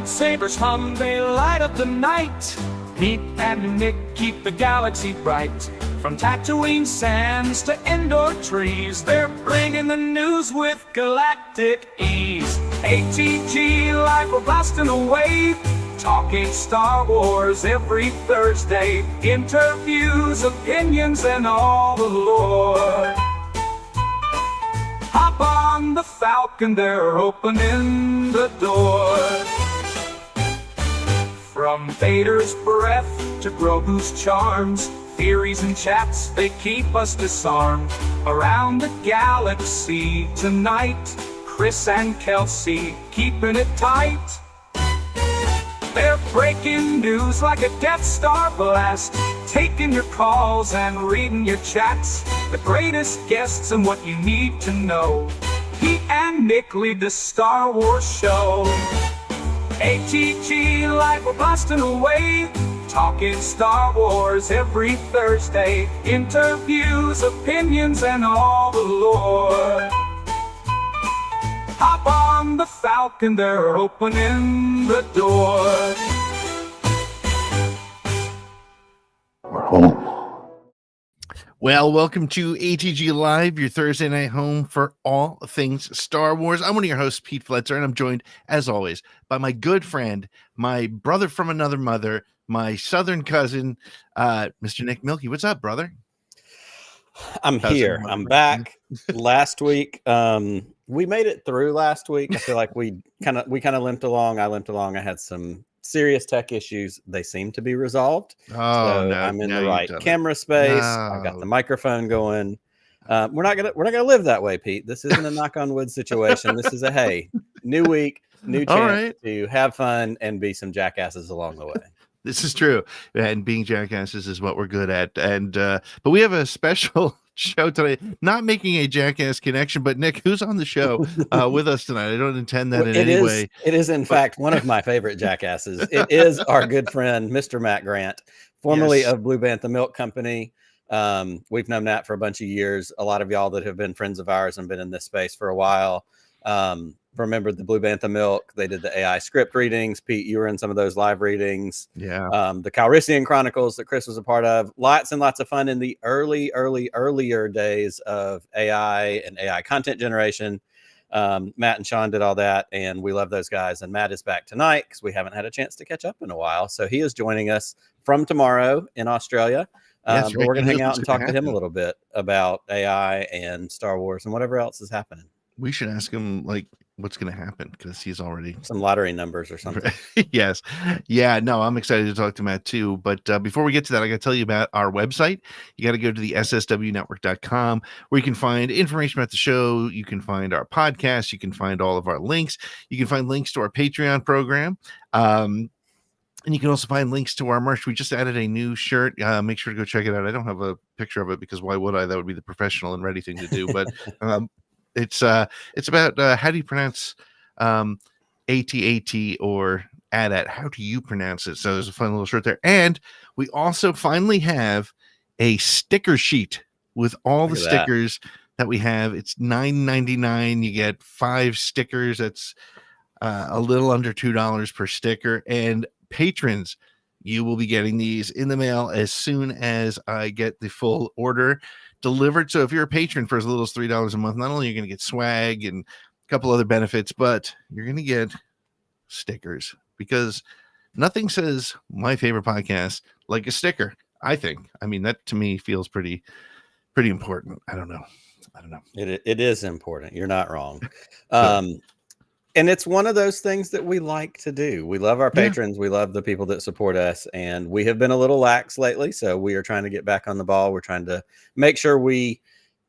Sabers hum, they light up the night. Pete and Nick keep the galaxy bright. From Tatooine sands to indoor trees, they're bringing the news with galactic ease. ATGLive, we're blasting away, talking Star Wars every Thursday. Interviews, opinions, and all the lore. Hop on the Falcon, they're opening the door. From Vader's breath to Grogu's charms, theories and chats, they keep us disarmed. Around the galaxy tonight, Chris and Kelsey keeping it tight. They're breaking news like a Death Star blast, taking your calls and reading your chats. The greatest guests and what you need to know. Pete and Nick lead the Star Wars show. ATGLive, we're blasting away, talking Star Wars every Thursday. Interviews, opinions, and all the lore. Hop on the Falcon, they're opening the door. We're home. Well, welcome to ATGLive, your Thursday night home for all things Star Wars. I'm one of your hosts, Pete Fletcher, and I'm joined, as always, by my good friend, my brother from another mother, my southern cousin, Mr. Nick Milky. What's up, brother? I'm here. I'm back. Last week, we made it through last week. I feel like we kind of limped along. I limped along. I had some serious tech issues. They seem to be resolved. Oh, no, I'm in the right camera space. I've got the microphone going. We're not gonna live that way, Pete. This isn't a knock on wood situation. This is a hey, new week, new chance to have fun and be some jackasses along the way. This is true, and being jackasses is what we're good at. And but we have a special show today, not making a jackass connection, but Nick, who's on the show with us tonight? I don't intend that in any way. It is in fact one of my favorite jackasses. It is our good friend Mr. Matt Grant, formerly of Blue Bantha Milk Company. We've known Matt for a bunch of years. A lot of y'all that have been friends of ours and been in this space for a while remember the Blue Bantha Milk. They did the AI script readings. Pete, you were in some of those live readings. Yeah. The Calrissian Chronicles that Chris was a part of. Lots and lots of fun in the earlier days of AI and AI content generation. Matt and Sean did all that, and we love those guys. And Matt is back tonight because we haven't had a chance to catch up in a while. So he is joining us from tomorrow in Australia. But we're going to hang out and talk to him a little bit about AI and Star Wars and whatever else is happening. We should ask him like what's going to happen because he's already some lottery numbers or something. Yes. Yeah, no, I'm excited to talk to Matt too. But before we get to that, I got to tell you about our website. You got to go to the sswnetwork.com where you can find information about the show. You can find our podcast. You can find all of our links. You can find links to our Patreon program. And you can also find links to our merch. We just added a new shirt. Make sure to go check it out. I don't have a picture of it because why would I? That would be the professional and ready thing to do. But it's about how do you pronounce AT-AT or AT-AT? How do you pronounce it? So there's a fun little shirt there. And we also finally have a sticker sheet with all the stickers that we have. It's $9.99. You get 5 stickers. That's a little under $2 per sticker. And patrons, you will be getting these in the mail as soon as I get the full order delivered. So if you're a patron for as little as $3 a month, not only are you going to get swag and a couple other benefits, but you're going to get stickers because nothing says my favorite podcast like a sticker. I think. I mean, that to me feels pretty important. I don't know. It is important. You're not wrong. And it's one of those things that we like to do. We love our patrons. We love the people that support us. And we have been a little lax lately. So we are trying to get back on the ball. We're trying to make sure we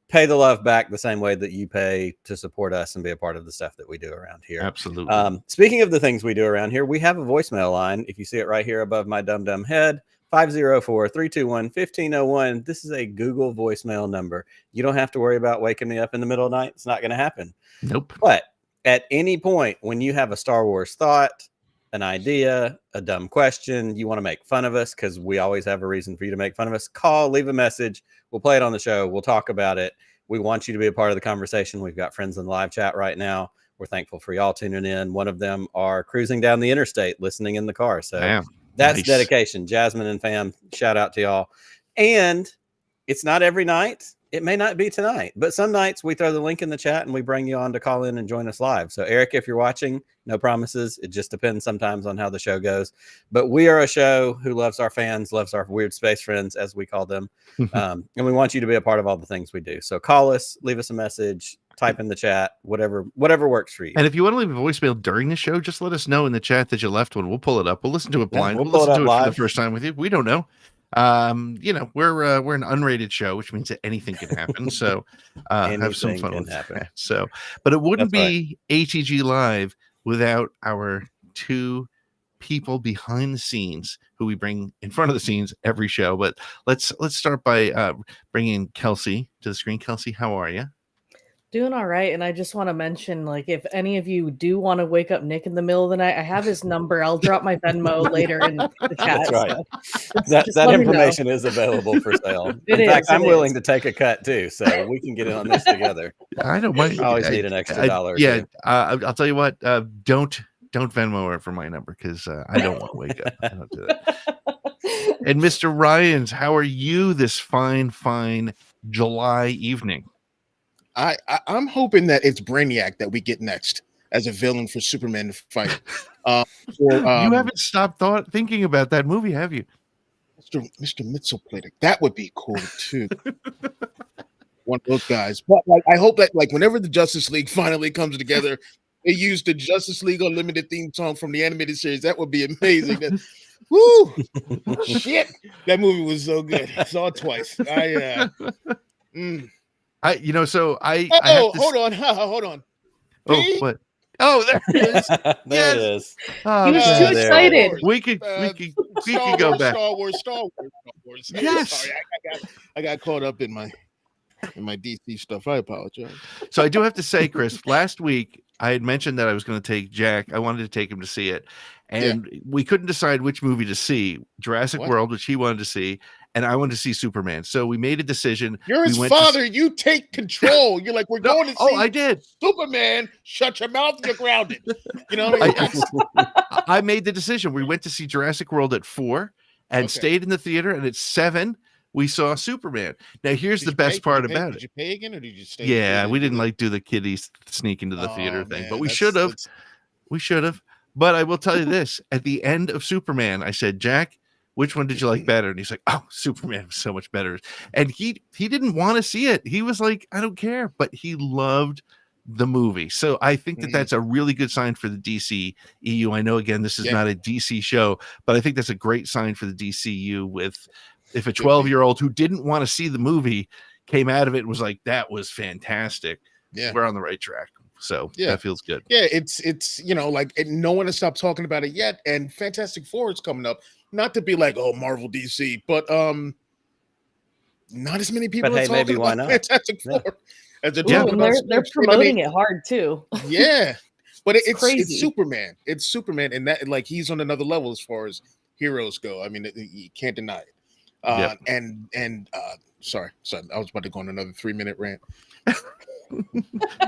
pay the love back the same way that you pay to support us and be a part of the stuff that we do around here. Absolutely. Speaking of the things we do around here, we have a voicemail line. If you see it right here above my dumb head, 504-321-1501. This is a Google voicemail number. You don't have to worry about waking me up in the middle of the night. It's not going to happen. Nope. But at any point when you have a Star Wars thought, an idea, a dumb question, you want to make fun of us because we always have a reason for you to make fun of us, call, leave a message. We'll play it on the show. We'll talk about it. We want you to be a part of the conversation. We've got friends in the live chat right now. We're thankful for y'all tuning in. One of them are cruising down the interstate, listening in the car. So Damn, that's nice. dedication. Jasmine and fam, shout out to y'all. And it's not every night. It may not be tonight, but some nights we throw the link in the chat and we bring you on to call in and join us live. So Eric, if you're watching, no promises. It just depends sometimes on how the show goes. But we are a show who loves our fans, loves our weird space friends, as we call them. And we want you to be a part of all the things we do. So call us, leave us a message, type in the chat, whatever works for you. And if you want to leave a voicemail during the show, just let us know in the chat that you left one. We'll pull it up. We'll listen to it blind. we'll We'll pull it listen to up it for the live. first time with you. We don't know. We're an unrated show, which means that anything can happen. So have some Anything fun can with happen. that. So, but it wouldn't That's be ATGLive without our two people behind the scenes who we bring in front of the scenes every show. But let's start by bringing Kelsey to the screen. Kelsey, how are you? Doing all right. And I just want to mention, like, if any of you do want to wake up Nick in the middle of the night, I have his number. I'll drop my Venmo later in the chat. That's right. So That just let me know. information is available for sale. It In fact, is, I'm it willing is. to take a cut too, so we can get in on this together. I don't mind. I always need an extra dollar or Yeah, two. I'll tell you what. Don't Venmo her for my number because I don't want to wake up. I don't do that. And Mr. Ryans, how are you this fine July evening? I'm hoping that it's Brainiac that we get next as a villain for Superman to fight. You haven't stopped thinking about that movie, have you? Mr. Mxyzptlk. That would be cool too. One of those guys. But like, I hope that like whenever the Justice League finally comes together, they use the Justice League Unlimited theme song from the animated series. That would be amazing. Woo! Shit, that movie was so good. I saw it twice. Hold on. Oh, what? Oh, there it is. There it is. Oh, He was God. too there it excited. is. We could go back. Star Wars. Yes. Sorry, I got caught up in my DC stuff. I apologize. So I do have to say, Chris, last week I had mentioned that I was going to take Jack. I wanted to take him to see it. And we couldn't decide which movie to see. Jurassic World, which he wanted to see, and I wanted to see Superman. So we made a decision. You're his father. You take control. You're like, we're going to see I did. Superman. Shut your mouth. You're grounded. You know what I mean? I made the decision. We went to see Jurassic World at 4 and stayed in the theater. And at 7, we saw Superman. Now, here's the best part about it. Did you pay again or did you stay? Yeah, we didn't like do the kiddies sneak into the theater thing, but we should have. We should have. But I will tell you this, at the end of Superman, I said, Jack, which one did you like better? And he's like, oh, Superman was so much better. And he didn't want to see it. He was like, I don't care. But he loved the movie. So I think that that's a really good sign for the DC EU. I know, again, this is not a DC show, but I think that's a great sign for the DCU with if a 12-year-old who didn't want to see the movie came out of it and was like, that was fantastic. Yeah, we're on the right track. So that feels good. Yeah, it's like no one has stopped talking about it yet, and Fantastic Four is coming up. Not to be like, oh, Marvel DC, but not as many people are talking about Fantastic Four. As they're talking about they're promoting it hard too. Yeah, but it's crazy. It's Superman. It's Superman, and that like he's on another level as far as heroes go. I mean, you can't deny it. And sorry, I was about to go on another 3-minute rant.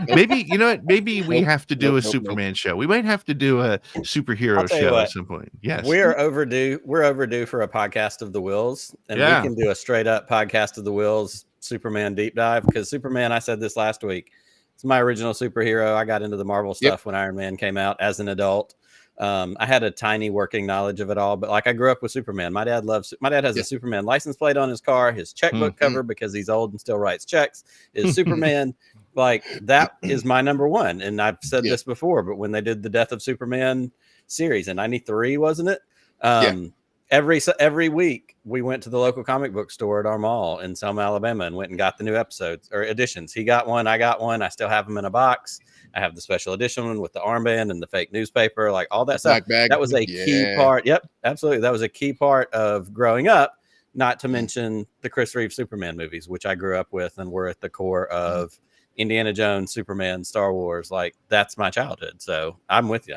Maybe maybe we have to do a Superman show. We might have to do a superhero show at some point. Yes, we're overdue for a podcast of the Wills, and we can do a straight up podcast of the Wills Superman deep dive, because Superman, I said this last week, it's my original superhero. I got into the Marvel stuff when Iron Man came out as an adult. I had a tiny working knowledge of it all, but like I grew up with Superman. My dad has a Superman license plate on his car. His checkbook cover, because he's old and still writes checks, is Superman. Like that is my number one. And I've said this before, but when they did the Death of Superman series in '93, wasn't it? Every week we went to the local comic book store at our mall in Selma, Alabama, and went and got the new episodes or editions. He got one, I got one. I still have them in a box. I have the special edition one with the armband and the fake newspaper, like all that stuff. That was a key part. Yep, absolutely. That was a key part of growing up, not to mention the Chris Reeve Superman movies, which I grew up with and were at the core of Indiana Jones, Superman, Star Wars. Like that's my childhood. So I'm with you.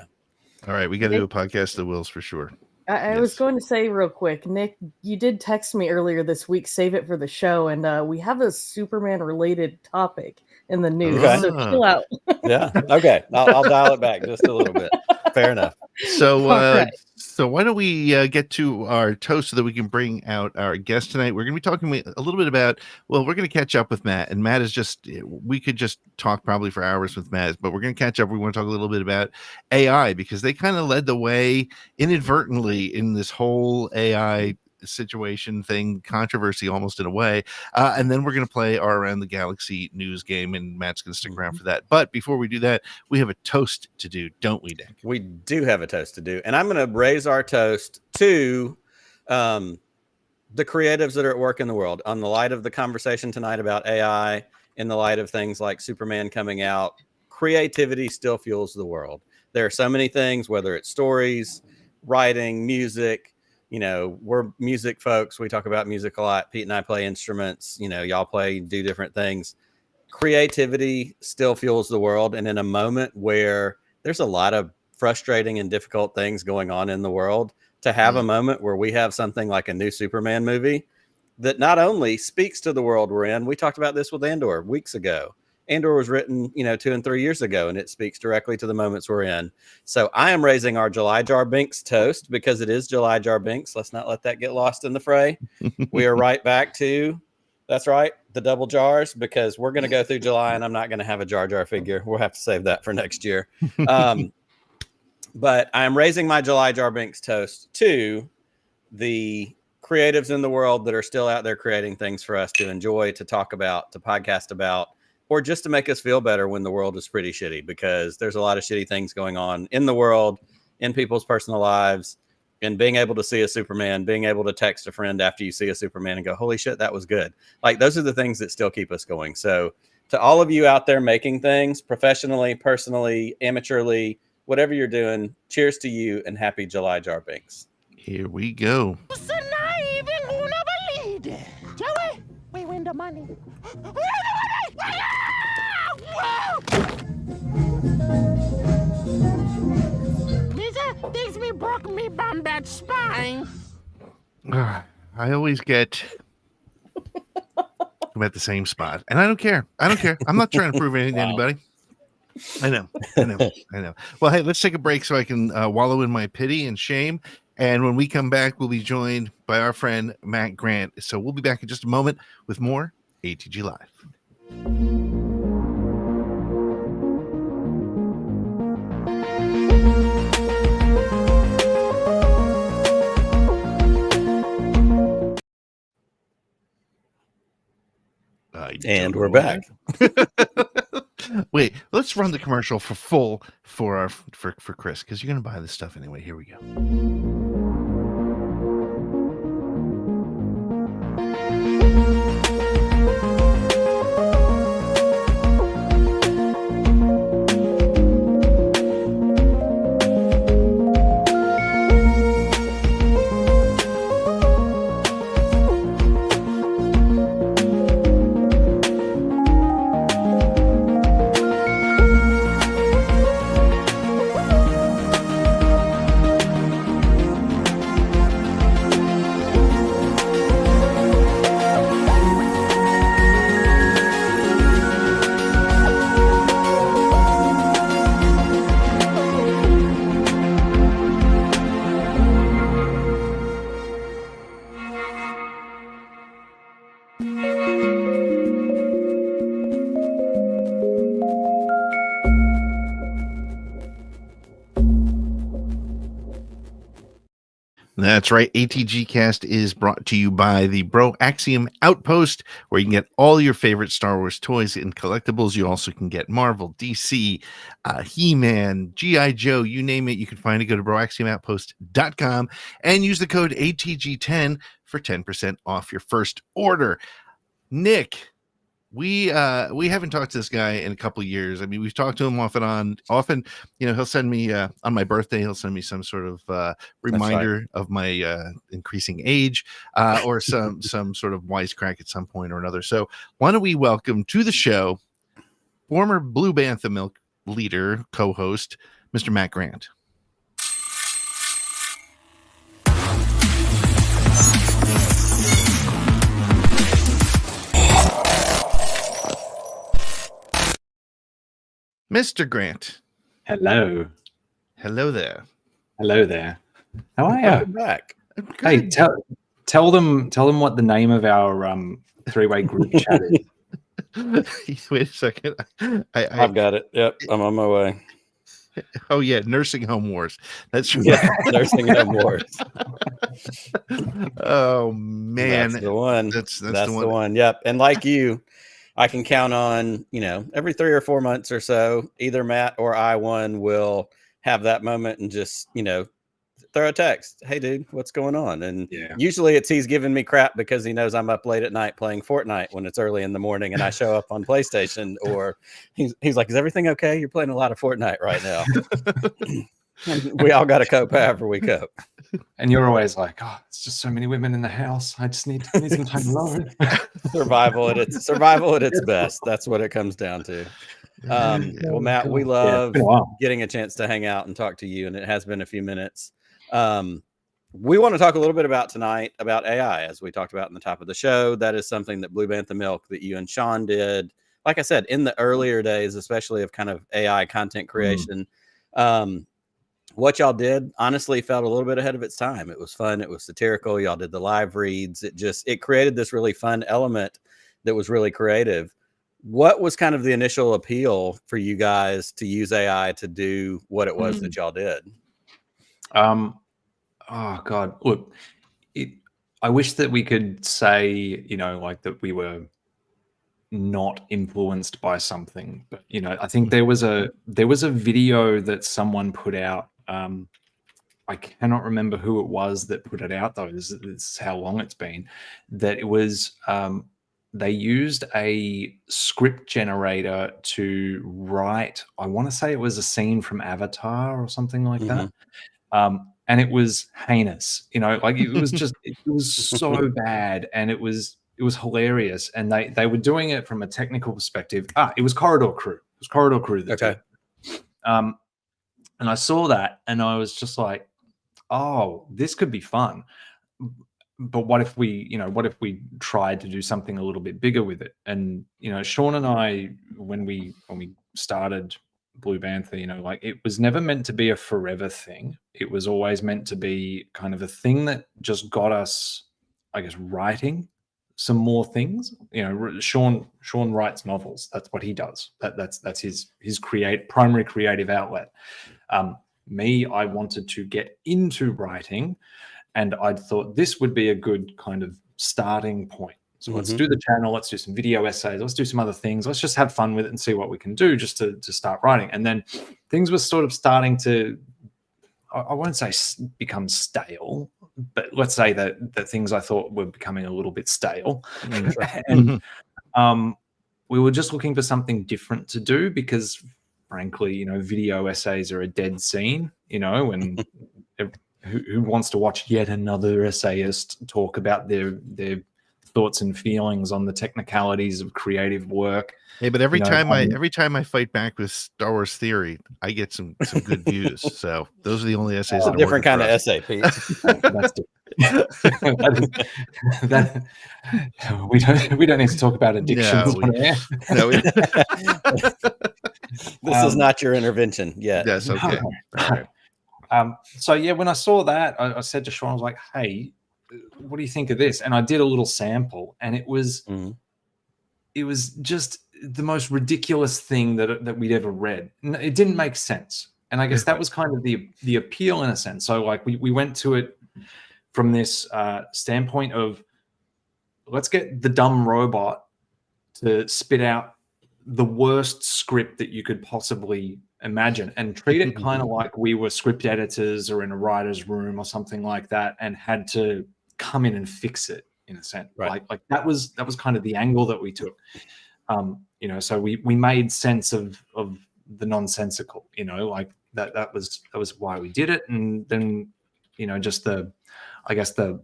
All right. We got to do a podcast of the Wills for sure. I was going to say real quick, Nick, you did text me earlier this week, save it for the show. And we have a Superman related topic in the news. Okay. So chill out. Yeah. Okay. I'll dial it back just a little bit. Fair enough. So, All right. so why don't we get to our toast so that we can bring out our guest tonight? We're going to be talking a little bit about, well, we're going to catch up with Matt, and Matt is just, we could just talk probably for hours with Matt, but we're going to catch up. We want to talk a little bit about AI because they kind of led the way inadvertently in this whole AI situation thing, controversy almost in a way. And then we're going to play our Around the Galaxy news game, and Matt's going to stick around for that. But before we do that, we have a toast to do, don't we, Nick? We do have a toast to do, and I'm going to raise our toast to the creatives that are at work in the world. On the light of the conversation tonight about AI, in the light of things like Superman coming out, creativity still fuels the world. There are so many things, whether it's stories, writing, music. You know, we're music folks. We talk about music a lot. Pete and I play instruments. You know, y'all do different things. Creativity still fuels the world. And in a moment where there's a lot of frustrating and difficult things going on in the world, to have a moment where we have something like a new Superman movie that not only speaks to the world we're in, we talked about this with Andor weeks ago. Andor was written, 2 and 3 years ago, and it speaks directly to the moments we're in. So I am raising our July Jar Binks toast because it is July Jar Binks. Let's not let that get lost in the fray. We are right back to, that's right, the double jars, because we're going to go through July and I'm not going to have a Jar Jar figure. We'll have to save that for next year. But I'm raising my July Jar Binks toast to the creatives in the world that are still out there creating things for us to enjoy, to talk about, to podcast about, or just to make us feel better when the world is pretty shitty, because there's a lot of shitty things going on in the world, in people's personal lives, and being able to see a Superman, being able to text a friend after you see a Superman and go, holy shit, that was good. Like, those are the things that still keep us going. So to all of you out there making things professionally, personally, amateurly, whatever you're doing, cheers to you and happy July Jar Binks. Here we go. Joey, we win the money. Lisa thinks me broke me bad spine. I always get I'm at the same spot, and I don't care. I'm not trying to prove anything to anybody. I know. Well, hey, let's take a break so I can wallow in my pity and shame. And when we come back, we'll be joined by our friend Matt Grant. So we'll be back in just a moment with more ATG Live. And we're back. Wait, let's run the commercial for Chris, because you're gonna buy this stuff anyway. Here we go. That's right. ATG Cast is brought to you by the Bro Axiom Outpost, where you can get all your favorite Star Wars toys and collectibles. You also can get Marvel, DC, He-Man, G.I. Joe, you name it. You can find it. Go to broaxiomoutpost.com and use the code ATG10 for 10% off your first order. Nick, we haven't talked to this guy in a couple of years. I mean, we've talked to him off and on. Often, he'll send me on my birthday, he'll send me some sort of reminder of my increasing age, or some sort of wisecrack at some point or another. So why don't we welcome to the show former Blue Bantha Milk leader, co-host, Mr. Matt Grant. Mr. Grant. Hello. Hello there. Hello there. How are you? Welcome back. Hey, tell them what the name of our three-way group chat is. Wait a second. I've got it. Yep, I'm on my way. Oh yeah, nursing home wars. That's right. Yeah, nursing home wars. Oh man, That's the one. That's the one. Yep. And like you, I can count on, every 3 or 4 months or so, either Matt or I will have that moment and just, throw a text. Hey dude, what's going on? And usually he's giving me crap because he knows I'm up late at night playing Fortnite when it's early in the morning and I show up on PlayStation, or he's like, is everything okay? You're playing a lot of Fortnite right now. We all got to cope however we cope. And you're always like, oh, it's just so many women in the house. I just need some time alone. Survival at its best. That's what it comes down to. Well, Matt, we love getting a chance to hang out and talk to you, and it has been a few minutes. We want to talk a little bit about tonight about AI, as we talked about in the top of the show. That is something that Blue Bantha Milk, that you and Sean did, like I said, in the earlier days, especially of kind of AI content creation. What y'all did honestly felt a little bit ahead of its time. It was fun. It was satirical. Y'all did the live reads. It created this really fun element that was really creative. What was kind of the initial appeal for you guys to use AI to do what it was that y'all did? Oh God, look, I wish that we could say, like that we were not influenced by something, but I think there was a video that someone put out. I cannot remember who it was that put it out though. This is how long it's been. That it was they used a script generator to write. I want to say it was a scene from Avatar or something like that. And it was heinous, like it was just, it was so bad, and it was hilarious. And they were doing it from a technical perspective. It was Corridor Crew. It was Corridor Crew. Okay. And I saw that and I was just like, oh, this could be fun. But what if we tried to do something a little bit bigger with it? And, Sean and I, when we started Blue Bantha, like it was never meant to be a forever thing. It was always meant to be kind of a thing that just got us, I guess, writing some more things. Sean writes novels. That's what he does. That's his primary creative outlet. Me, I wanted to get into writing, and I thought this would be a good kind of starting point. So let's do the channel, let's do some video essays, let's do some other things, let's just have fun with it and see what we can do just to start writing. And then things were sort of starting to, I won't say become stale, but let's say that things I thought were becoming a little bit stale. And we were just looking for something different to do because, frankly, video essays are a dead scene, and who wants to watch yet another essayist talk about their thoughts and feelings on the technicalities of creative work. Hey, but every time I fight back with Star Wars theory, I get some good views. So those are the only essays. That's a different kind of essay, Pete. We don't need to talk about addictions. This is not your intervention yet. Yes, okay. So yeah, when I saw that, I said to Sean, I was like, hey, what do you think of this? And I did a little sample, and it was just the most ridiculous thing that we'd ever read. It didn't make sense. And I guess that was kind of the appeal in a sense. So like we went to it from this standpoint of, let's get the dumb robot to spit out the worst script that you could possibly imagine and treat it kind of like we were script editors or in a writer's room or something like that, and had to come in and fix it in a sense. Right. Like that was kind of the angle that we took. So we made sense of the nonsensical, like that was why we did it. And then, just the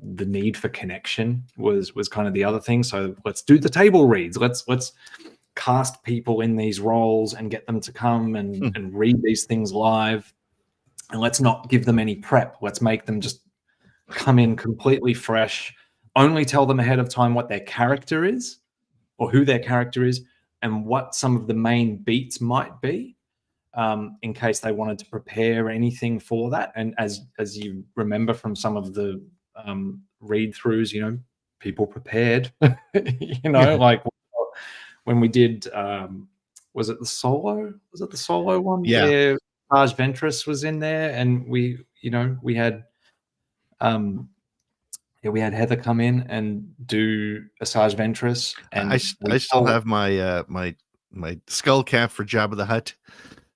need for connection was kind of the other thing. So let's do the table reads. Let's cast people in these roles and get them to come and read these things live. And let's not give them any prep. Let's make them just come in completely fresh, only tell them ahead of time what their character is or who their character is and what some of the main beats might be. in case they wanted to prepare anything for that. And as you remember from some of the read throughs, you know, people prepared. You know, like when we did, was it the solo? Was it the solo one? Yeah. Where Raj Ventress was in there, and we had we had Heather come in and do Asajj Ventress, and I still have my my skull cap for Jabba the Hutt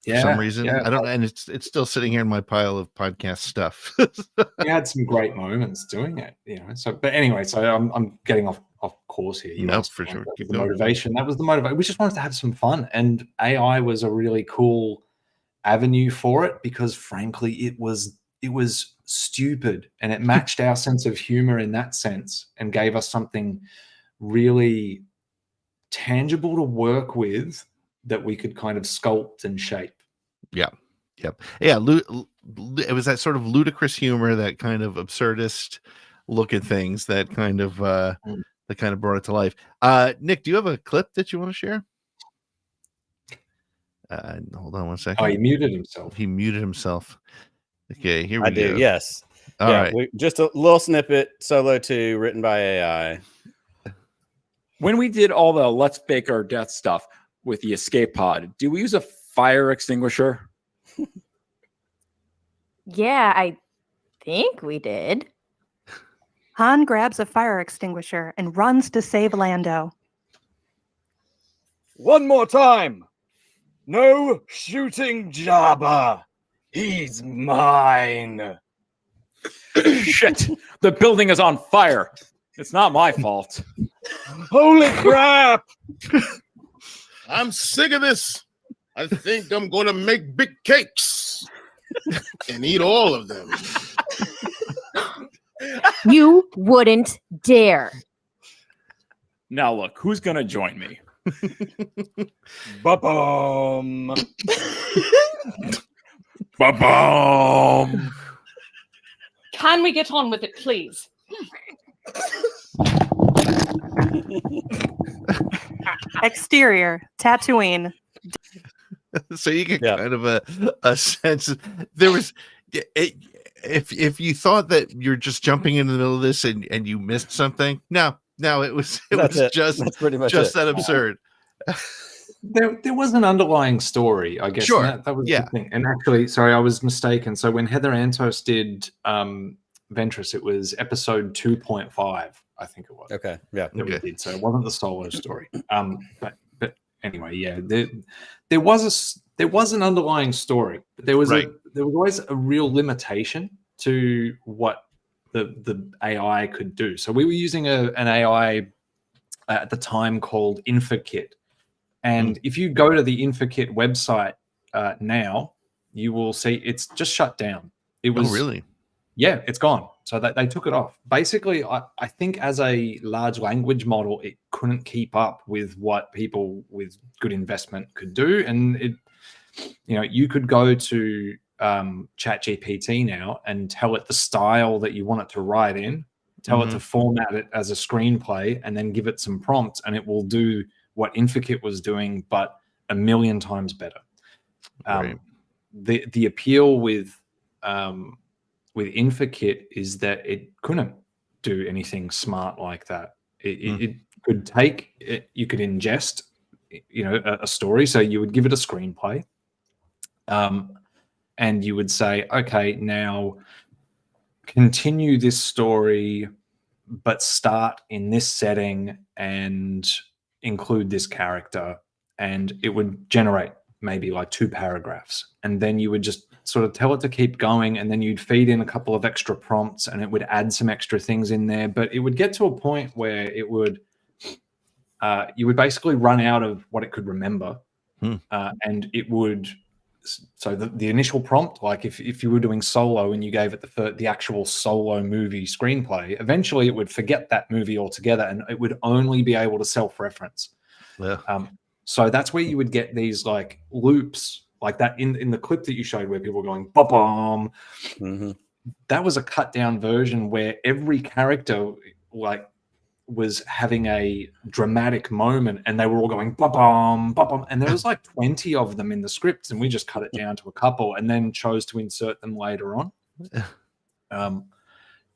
for some reason. I don't know, and it's still sitting here in my pile of podcast stuff. We had some great moments doing it, you know. So, but anyway, so I'm getting off course here. You nope, for sure. The motivation, that was the motivation. We just wanted to have some fun, and AI was a really cool avenue for it because, frankly, it was stupid, and it matched our sense of humor in that sense, and gave us something really tangible to work with that we could kind of sculpt and shape. Yeah. Yep. Yeah. It was that sort of ludicrous humor, that kind of absurdist look at things that kind of brought it to life. Nick, do you have a clip that you want to share? Hold on one second. Oh, he muted himself. He muted himself. Okay, here we go. do, yes. All right. Just a little snippet, Solo 2, written by AI. When we did all the let's fake our death stuff with the escape pod, do we use a fire extinguisher? Yeah, I think we did. Han grabs a fire extinguisher and runs to save Lando. One more time. No shooting Jabba. He's mine. Shit, the building is on fire. It's not my fault. Holy crap. I'm sick of this. I think I'm going to make big cakes and eat all of them. You wouldn't dare. Now look, who's going to join me? Ba-bum. Ba-bum. Can we get on with it, please? Exterior, Tatooine. So you get kind of a sense of, there was if you thought that you're just jumping into the middle of this and you missed something, no, it was just pretty much that absurd. There was an underlying story, I guess. Sure. That was the thing. And actually, sorry, I was mistaken. So when Heather Antos did Ventress, it was episode 2.5, I think it was. Okay. Yeah. That we did. So it wasn't the solo story. But anyway, yeah, there was an underlying story, but there was always a real limitation to what the AI could do. So we were using an AI at the time called InfoKit. And if you go to the InfoKit website now, you will see it's just shut down. It was really? Yeah, it's gone. So they took it off. Basically, I think as a large language model, it couldn't keep up with what people with good investment could do. And it, you could go to ChatGPT now and tell it the style that you want it to write in, tell it to format it as a screenplay, and then give it some prompts, and it will do what InfoKit was doing, but a million times better. The appeal with InfoKit is that it couldn't do anything smart like that. It could take it, you could ingest, a story. So you would give it a screenplay, and you would say, okay, now continue this story, but start in this setting and include this character, and it would generate maybe like 2 paragraphs, and then you would just sort of tell it to keep going, and then you'd feed in a couple of extra prompts and it would add some extra things in there. But it would get to a point where it would you would basically run out of what it could remember, and it would, so the initial prompt, like if you were doing Solo and you gave it the actual Solo movie screenplay, eventually it would forget that movie altogether, and it would only be able to self-reference. So that's where you would get these like loops like that in the clip that you showed where people were going ba-bum. That was a cut down version where every character like was having a dramatic moment, and they were all going ba-bum, ba-bum, and there was like 20 of them in the scripts, and we just cut it down to a couple and then chose to insert them later on.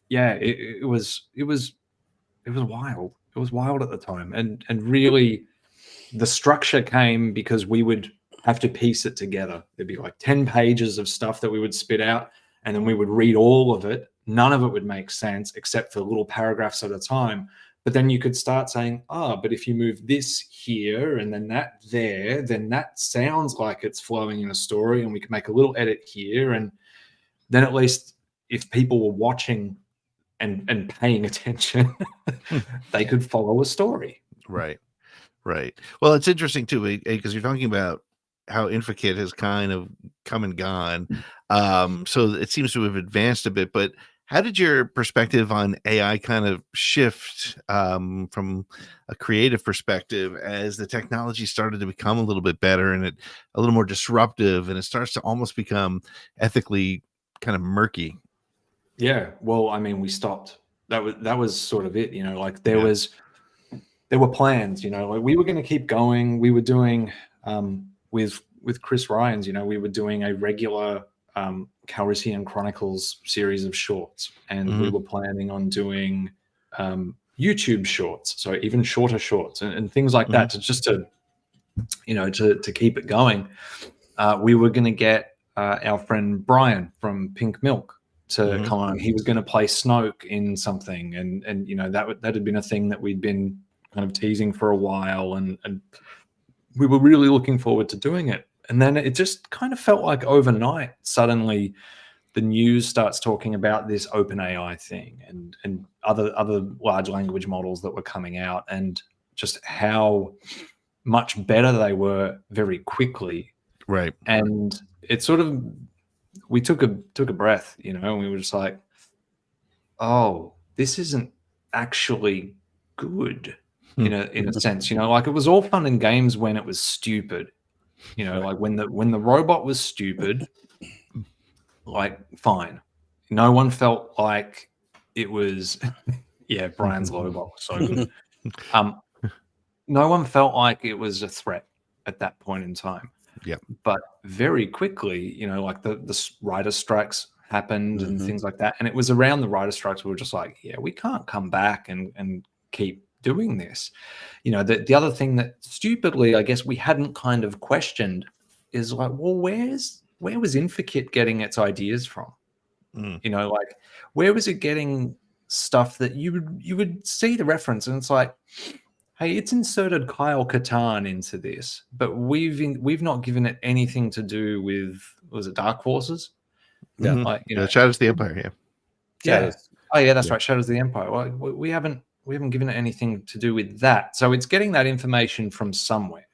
Yeah, it was wild. It was wild at the time, and really the structure came because we would have to piece it together. There'd be like 10 pages of stuff that we would spit out, and then we would read all of it. None of it would make sense except for little paragraphs at a time. But then you could start saying, but if you move this here and then that there, then that sounds like it's flowing in a story, and we can make a little edit here. And then at least if people were watching and paying attention, they could follow a story. Right. Well, it's interesting too, because you're talking about how InfoKit has kind of come and gone. So it seems to have advanced a bit, but how did your perspective on AI kind of shift from a creative perspective as the technology started to become a little bit better and a little more disruptive, and it starts to almost become ethically kind of murky? Yeah, well, I mean, we stopped. That was sort of it, like there were plans, like we were going to keep going. We were doing with Chris Ryan's, we were doing a regular Calrissian Chronicles series of shorts, and we were planning on doing YouTube shorts, so even shorter shorts and things like that, to keep it going. We were going to get our friend Brian from Pink Milk to come on. He was going to play Snoke in something, and that had been a thing that we'd been kind of teasing for a while, and we were really looking forward to doing it. And then it just kind of felt like overnight, suddenly the news starts talking about this OpenAI thing and other large language models that were coming out, and just how much better they were very quickly. Right. And it sort of, we took a breath, and we were just like, oh, this isn't actually good in a sense, like it was all fun and games when it was stupid. Like when the robot was stupid, like fine. No one felt like it was Brian's Lobot, so good. No one felt like it was a threat at that point in time. Yeah. But very quickly, like the writer strikes happened and things like that. And it was around the writer strikes we were just like, we can't come back and keep doing this. The other thing that stupidly, I guess, we hadn't kind of questioned is like, well, where was InfoKit getting its ideas from? Like where was it getting stuff that you would see the reference, and it's like, hey, it's inserted Kyle Katarn into this, but we've not given it anything to do with, was it Dark Forces? Yeah, like Shadows of the Empire. Yeah. Oh yeah, that's right, Shadows of the Empire. Well, we haven't given it anything to do with that. So it's getting that information from somewhere,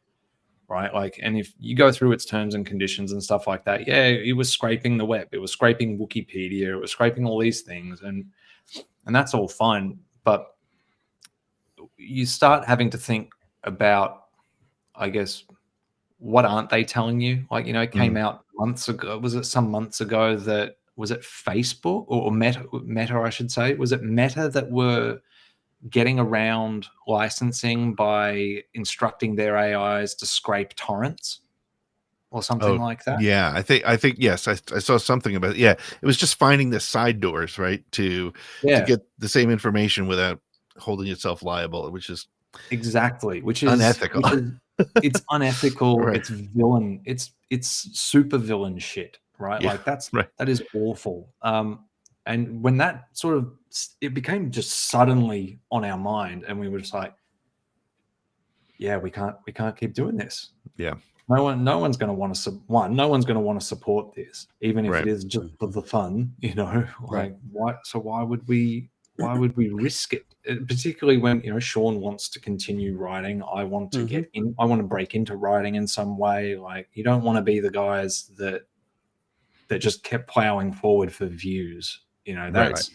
right? Like, and if you go through its terms and conditions and stuff like that, it was scraping the web, it was scraping Wikipedia, it was scraping all these things, and that's all fine. But you start having to think about, I guess, what aren't they telling you? Like, it came out months ago. Was it some months ago that, was it Facebook or Meta, I should say? Was it Meta that were getting around licensing by instructing their AIs to scrape torrents or something like that? Yeah, I think yes, I saw something about it. Yeah, it was just finding the side doors, right, to get the same information without holding itself liable, which is which is unethical. It's unethical. Right. It's villain. It's super villain shit, right? Yeah, like that right. is awful. And when that sort of, it became just suddenly on our mind, and we were just like, we can't keep doing this. Yeah. No one's going to want to no one's going to want to support this, even if it is just for the fun, like why would we risk it? Particularly when, Sean wants to continue writing. I want to get in, I want to break into writing in some way. Like, you don't want to be the guys that just kept plowing forward for views. That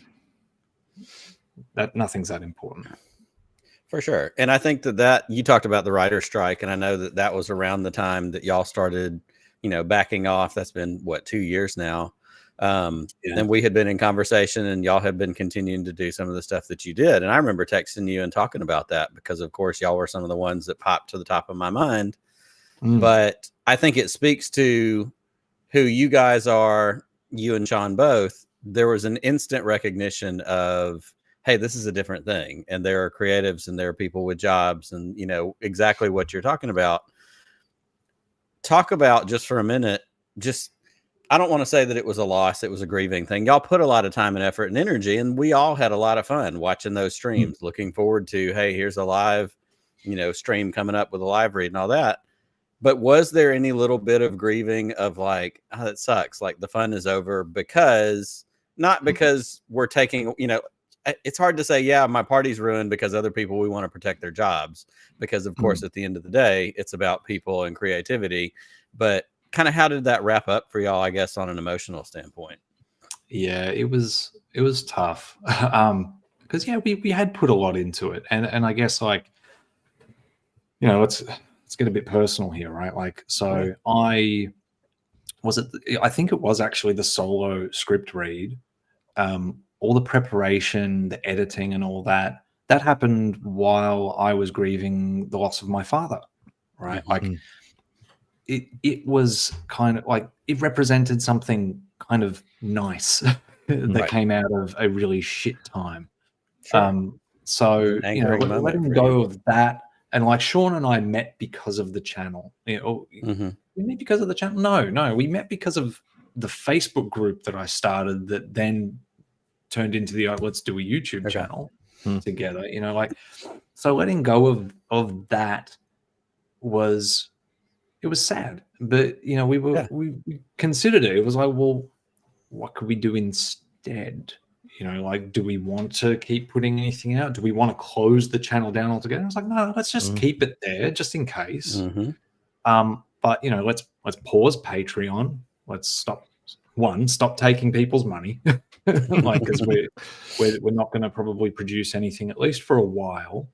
nothing's that important. For sure. And I think that you talked about the writer strike, and I know that was around the time that y'all started, backing off. That's been 2 years now. And we had been in conversation, and y'all had been continuing to do some of the stuff that you did. And I remember texting you and talking about that because, of course, y'all were some of the ones that popped to the top of my mind. But I think it speaks to who you guys are, you and Sean both. There was an instant recognition of, hey, this is a different thing. And there are creatives and there are people with jobs and, you know, exactly what you're talking about. Talk about just for a minute, I don't want to say that it was a loss. It was a grieving thing. Y'all put a lot of time and effort and energy, and we all had a lot of fun watching those streams, looking forward to, hey, here's a live, you know, stream coming up with a live read and all that. But was there any little bit of grieving of like, oh, that sucks, like the fun is over, because not because we're taking, you know, it's hard to say, yeah, my party's ruined because other people, we want to protect their jobs, because of course, at the end of the day, it's about people and creativity. But kind of how did that wrap up for y'all, I guess, on an emotional standpoint? Yeah, it was tough. Because we had put a lot into it. And I guess, like, you know, let's get a bit personal here, right? Like, so I think it was actually the solo script read. All the preparation, the editing and all that happened while I was grieving the loss of my father, right? Like it was kind of like, it represented something kind of nice that came out of a really shit time. So, you know, letting go of that. And like Sean and I met because of the channel. You know, we met because of the channel? No, we met because of the Facebook group that I started that then turned into the let's do a YouTube channel together. You know, like, so letting go of that was sad. But you know, we considered it. It was like, well, what could we do instead? You know, like, do we want to keep putting anything out? Do we want to close the channel down altogether? I was like, no, let's just keep it there just in case. But you know, let's pause Patreon. Let's stop taking people's money, like, because we're not going to probably produce anything at least for a while.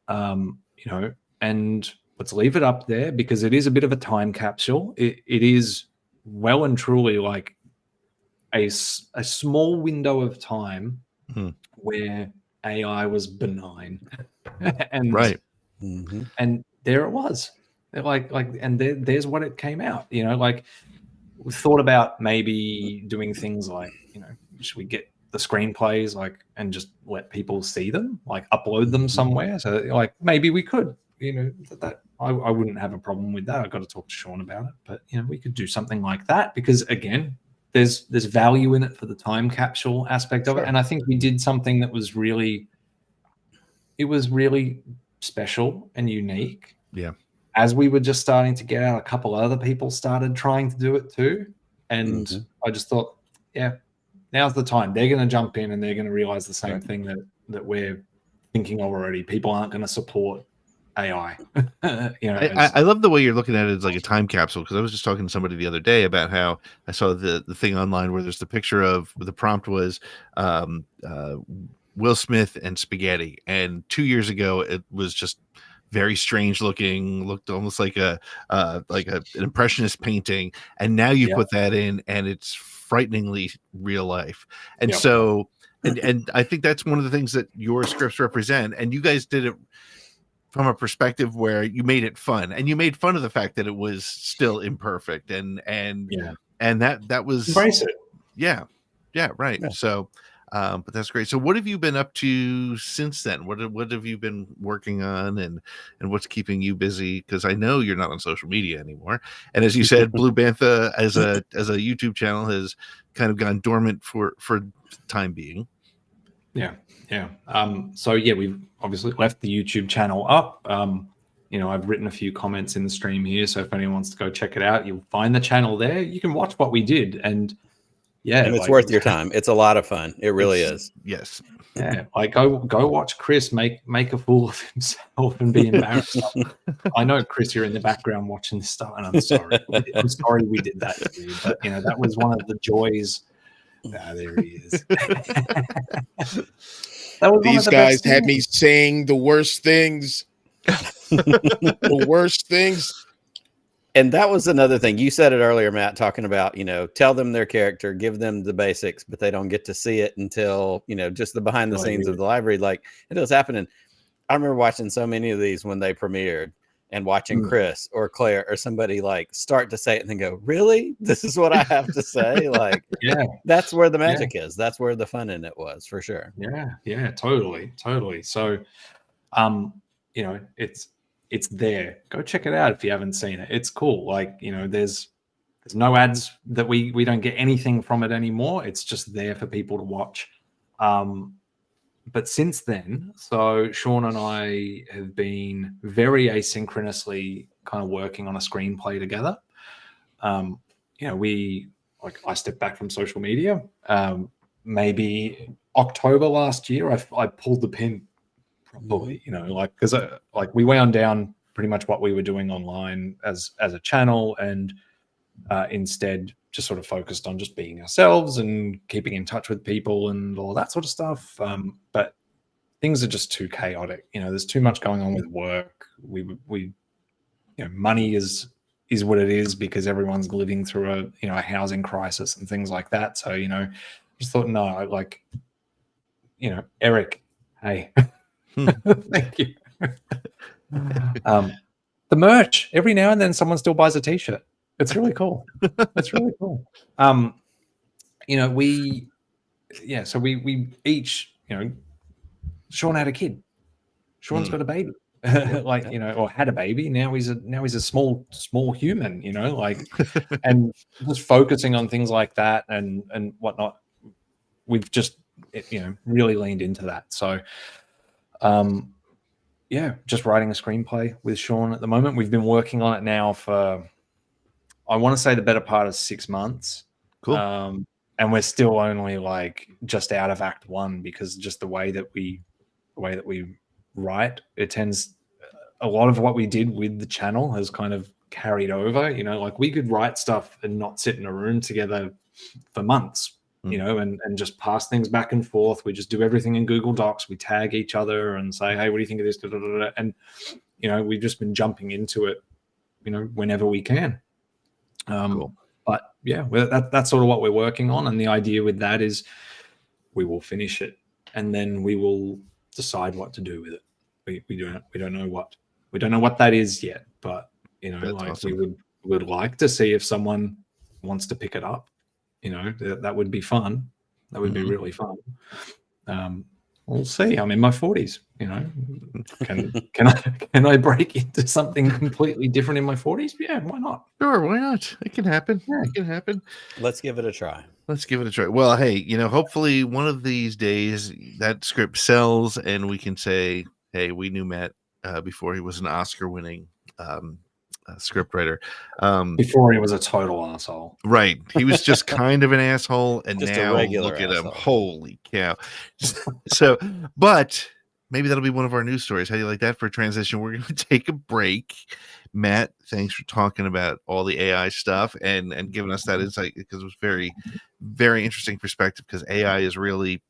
You know, and let's leave it up there because it is a bit of a time capsule. It is well and truly like a small window of time where AI was benign, and and there it was. And there's what it came out. You know, like, we thought about maybe doing things like, you know, should we get the screenplays and just let people see them, like upload them somewhere? So like maybe we could, you know, that I wouldn't have a problem with that. I've got to talk to Sean about it, but you know, we could do something like that because again, there's value in it for the time capsule aspect of it. And I think we did something that was really special and unique. Yeah. As we were just starting to get out, a couple other people started trying to do it too. And I just thought, yeah, now's the time. They're going to jump in and they're going to realize the same thing that we're thinking of already. People aren't going to support AI. You know, I love the way you're looking at it as like a time capsule, because I was just talking to somebody the other day about how I saw the thing online where there's the picture of the prompt was Will Smith and spaghetti, and 2 years ago it was just very strange looking, looked almost like an impressionist painting, and now you put that in and it's frighteningly real life. And so and I think that's one of the things that your scripts represent, and you guys did it from a perspective where you made it fun, and you made fun of the fact that it was still imperfect, and that was embrace it. Right. So but that's great. So what have you been up to since then? What have you been working on, and what's keeping you busy? Because I know you're not on social media anymore, and as you said, Blue Bantha as a YouTube channel has kind of gone dormant for time being. So we've obviously left the YouTube channel up. You know, I've written a few comments in the stream here, so if anyone wants to go check it out, you'll find the channel there. You can watch what we did, and and it's worth your time. It's a lot of fun. It really is. Yes. Yeah, like go watch Chris make a fool of himself and be embarrassed. I know, Chris, you're in the background watching this stuff, and I'm sorry. I'm sorry we did that to you, but you know, that was one of the joys. Ah, there he is. These guys had me saying the worst things. The worst things. And that was another thing. You said it earlier, Matt, talking about, tell them their character, give them the basics, but they don't get to see it until, just the behind the scenes of the library. Like, it was happening. I remember watching so many of these when they premiered and watching Chris or Claire or somebody like start to say it and then go, really? This is what I have to say? Like, that's where the magic is. That's where the fun in it was, for sure. Yeah, totally. So, it's there. Go check it out if you haven't seen it. It's cool. Like, there's no ads that we don't get anything from it anymore. It's just there for people to watch. But since then, so Sean and I have been very asynchronously kind of working on a screenplay together. I stepped back from social media. Maybe October last year, I pulled the pin. Probably, because we wound down pretty much what we were doing online as a channel, and instead just sort of focused on just being ourselves and keeping in touch with people and all that sort of stuff. But things are just too chaotic. There's too much going on with work. Money is what it is because everyone's living through a housing crisis and things like that. So just thought, no, Eric, hey. Thank you. The merch, every now and then someone still buys a t-shirt. It's really cool. It's really cool. We each, Sean had a kid. Sean's got a baby. Or had a baby. Now he's a small human, and just focusing on things like that and whatnot. We've just really leaned into that. So just writing a screenplay with Sean at the moment. We've been working on it now for, I want to say, the better part of 6 months. Cool. And we're still only just out of Act 1 because just the way that we write, it tends, a lot of what we did with the channel has kind of carried over. We could write stuff and not sit in a room together for months. And just pass things back and forth. We just do everything in Google Docs. We tag each other and say, hey, what do you think of this? And, we've just been jumping into it, whenever we can. Cool. But yeah, that's sort of what we're working on. And the idea with that is we will finish it and then we will decide what to do with it. We don't know what that is yet, but, awesome. we would like to see if someone wants to pick it up. That would be fun. That would be really fun. We'll see. I'm in my 40s. Can I break into something completely different in my 40s? Yeah, why not? Sure, why not? It can happen. Yeah. It can happen. Let's give it a try. Well, hey, hopefully one of these days that script sells and we can say, hey, we knew Matt before he was an Oscar-winning scriptwriter. Before he was a total asshole. Right. He was just kind of an asshole, and just now look at him. Holy cow. So, but maybe that'll be one of our news stories. How do you like that for a transition? We're going to take a break. Matt, thanks for talking about all the AI stuff and giving us that insight, because it was very, very interesting perspective, because AI is really,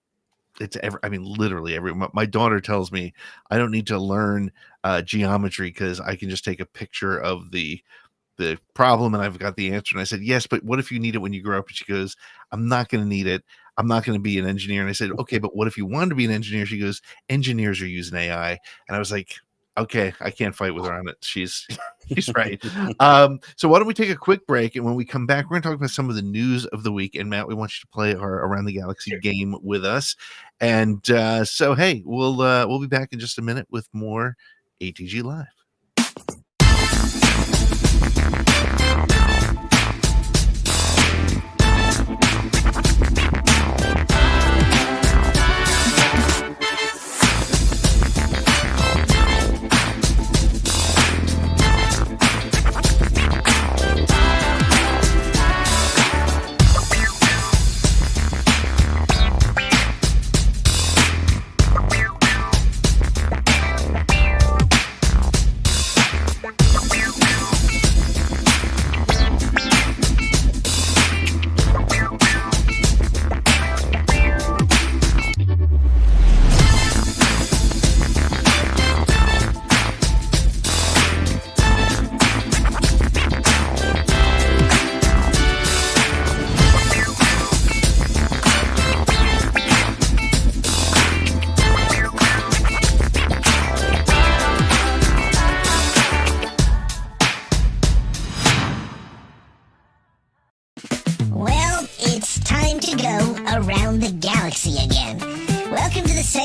literally every, my daughter tells me I don't need to learn geometry because I can just take a picture of the problem and I've got the answer. And I said, yes, but what if you need it when you grow up? And she goes, I'm not going to need it. I'm not going to be an engineer. And I said, okay, but what if you wanted to be an engineer? She goes, engineers are using AI. And I was like, okay, I can't fight with her on it. She's right. So why don't we take a quick break, and when we come back, we're going to talk about some of the news of the week. And Matt, we want you to play our Around the Galaxy game with us. And so, hey, we'll be back in just a minute with more ATG Live.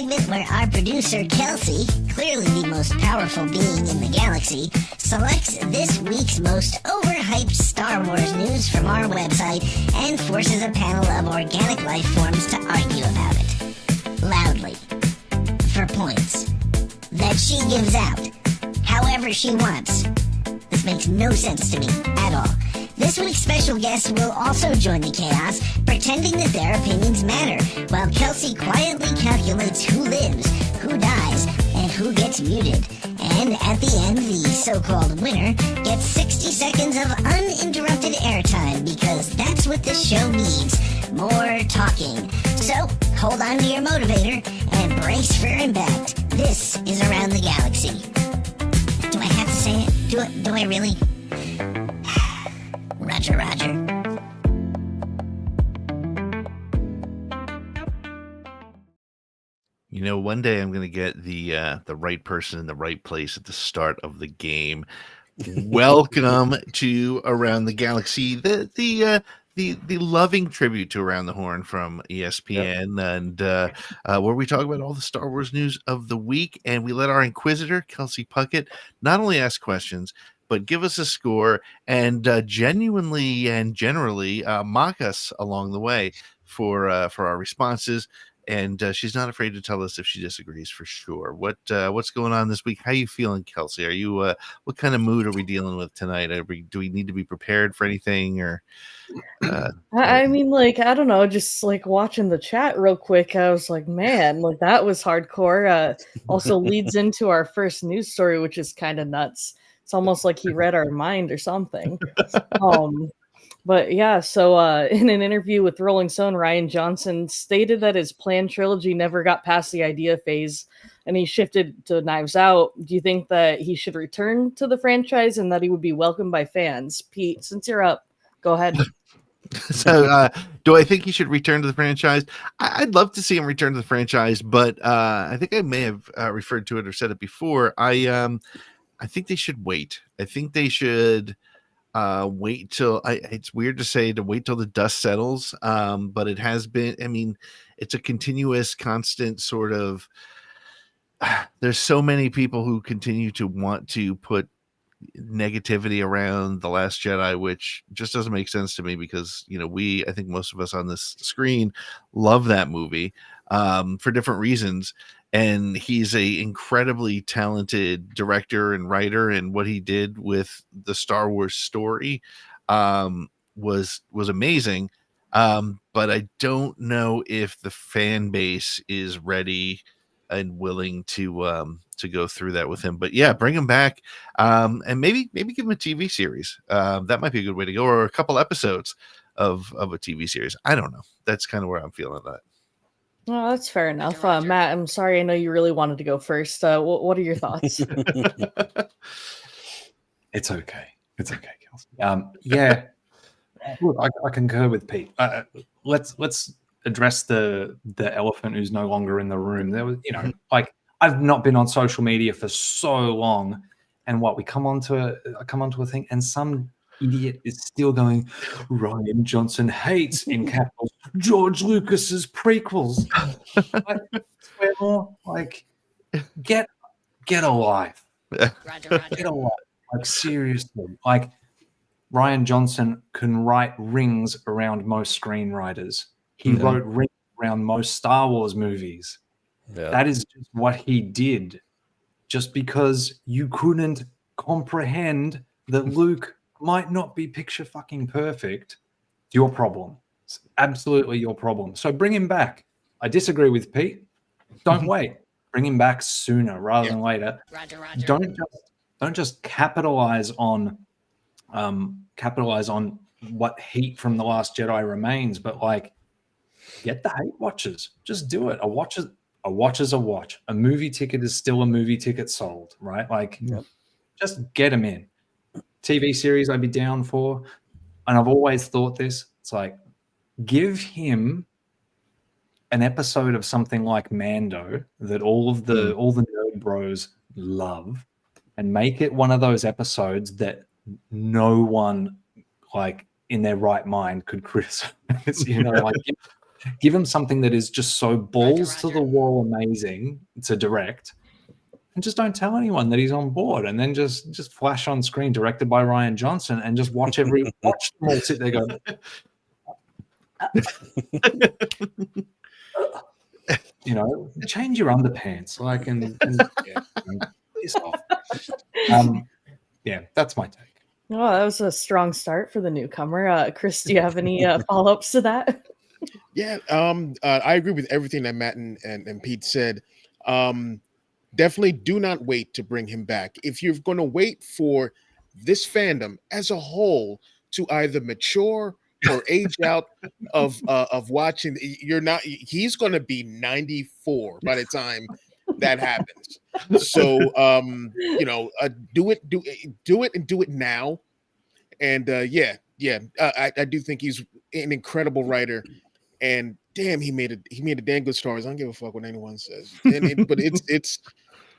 segment where our producer, Kelsey, clearly the most powerful being in the galaxy, selects this week's most overhyped Star Wars news from our website and forces a panel of organic life forms to argue about it. Loudly. For points. That she gives out. However she wants. This makes no sense to me at all. This week's special guest will also join the chaos, pretending that their opinions matter, while Kelsey quietly calculates who lives, who dies, and who gets muted. And at the end, the so-called winner gets 60 seconds of uninterrupted airtime, because that's what this show needs. More talking. So, hold on to your motivator and brace for impact. This is Around the Galaxy. Do I have to say it? Do I really? Roger, Roger. You know, one day I'm going to get the right person in the right place at the start of the game. Welcome to Around the Galaxy, the loving tribute to Around the Horn from ESPN, and where we talk about all the Star Wars news of the week, and we let our inquisitor Kelsey Puckett not only ask questions but give us a score and genuinely and generally mock us along the way for our responses. And she's not afraid to tell us if she disagrees, for sure. What's going on this week? How are you feeling, Kelsey? Are you what kind of mood are we dealing with tonight? Do we need to be prepared for anything, or? I mean, like, I don't know, just like watching the chat real quick, I was like, man, like that was hardcore. Also leads into our first news story, which is kind of nuts. It's almost like he read our mind or something. But yeah, so in an interview with Rolling Stone, Rian Johnson stated that his planned trilogy never got past the idea phase and he shifted to Knives Out. Do you think that he should return to the franchise and that he would be welcomed by fans? Pete, since you're up, go ahead. So do I think he should return to the franchise? I'd love to see him return to the franchise, but I think I may have referred to it or said it before. I think they should wait. I think they should wait till it's weird to say to wait till the dust settles, but it has been. I mean, it's a continuous, constant sort of. There's so many people who continue to want to put negativity around The Last Jedi, which just doesn't make sense to me, because I think most of us on this screen love that movie for different reasons. And he's a incredibly talented director and writer, and what he did with the Star Wars story was amazing. But I don't know if the fan base is ready and willing to go through that with him. But yeah, bring him back, and maybe give him a TV series. That might be a good way to go, or a couple episodes of a TV series. I don't know. That's kind of where I'm feeling that. Well, that's fair enough. Matt, I'm sorry. I know you really wanted to go first. What are your thoughts? It's okay. It's okay, Kelsey. Yeah. Look, I concur with Pete. Let's address the elephant who's no longer in the room. There was, like, I've not been on social media for so long, and I come onto a thing, and some idiot is still going, Rian Johnson hates, in capitals, George Lucas's prequels. Like, get a life. Get a life. Like, seriously. Like, Rian Johnson can write rings around most screenwriters. He wrote rings around most Star Wars movies. Yeah. That is just what he did. Just because you couldn't comprehend that Luke might not be picture fucking perfect, it's your problem. It's absolutely your problem. So bring him back. I disagree with Pete. Don't wait. Bring him back sooner rather than later. Roger. Don't just capitalize on what heat from The Last Jedi remains, but like, get the hate watches. Just do it. A watch is a watch. A movie ticket is still a movie ticket sold, right? Like, just get them in. TV series I'd be down for. And I've always thought this. It's like, give him an episode of something like Mando that all the nerd bros love, and make it one of those episodes that no one, like, in their right mind could criticize. Like, Give him something that is just so balls to the wall amazing to direct, and just don't tell anyone that he's on board, and then just flash on screen, directed by Ryan Johnson, and just watch them all sit there go. You know, change your underpants, like, and piss off. Yeah, that's my take. Oh, that was a strong start for the newcomer. Chris, do you have any follow-ups to that? Yeah, I agree with everything that Matt and Pete said. Definitely do not wait to bring him back. If you're going to wait for this fandom as a whole to either mature or age out of watching, he's going to be 94 by the time that happens. So do it and do it now. And I do think he's an incredible writer, and damn, he made a damn good Star Wars. I don't give a fuck what anyone says. But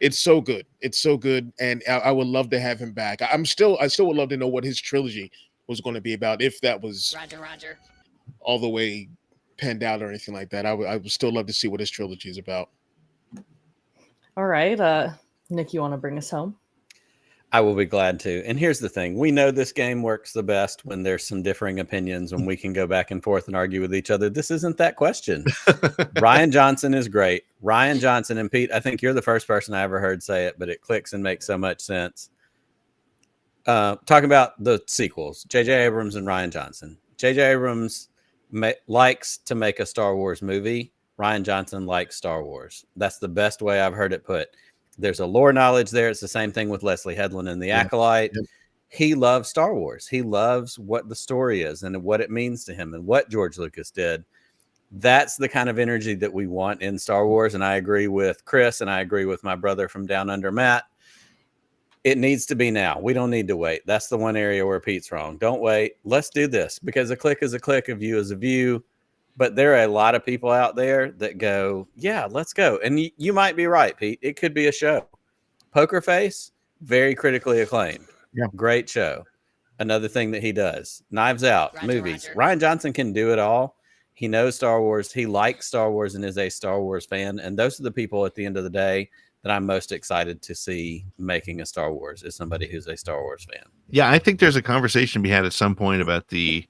it's so good. It's so good, and I would love to have him back. I still would love to know what his trilogy was going to be about, if that was Roger. all the way penned out or anything like that. I would still love to see what his trilogy is about. All right, Nick, you want to bring us home? I will be glad to. And here's the thing. We know this game works the best when there's some differing opinions, when we can go back and forth and argue with each other. This isn't that question. Ryan Johnson is great. Ryan Johnson, and Pete, I think you're the first person I ever heard say it, but it clicks and makes so much sense. Talking about the sequels, J.J. Abrams and Ryan Johnson. J.J. Abrams likes to make a Star Wars movie. Ryan Johnson likes Star Wars. That's the best way I've heard it put. There's a lore knowledge there. It's the same thing with Leslie Headland and the Acolyte. Yep. He loves Star Wars. He loves what the story is and what it means to him and what George Lucas did. That's the kind of energy that we want in Star Wars. And I agree with Chris, and I agree with my brother from Down Under, Matt. It needs to be now. We don't need to wait. That's the one area where Pete's wrong. Don't wait. Let's do this, because a click is a click, a view is a view. But there are a lot of people out there that go, yeah, let's go. And you might be right, Pete. It could be a show. Poker Face, very critically acclaimed. Yeah. Great show. Another thing that he does. Knives Out, movies. Roger. Ryan Johnson can do it all. He knows Star Wars. He likes Star Wars and is a Star Wars fan. And those are the people at the end of the day that I'm most excited to see making a Star Wars, is somebody who's a Star Wars fan. Yeah, I think there's a conversation we had at some point about the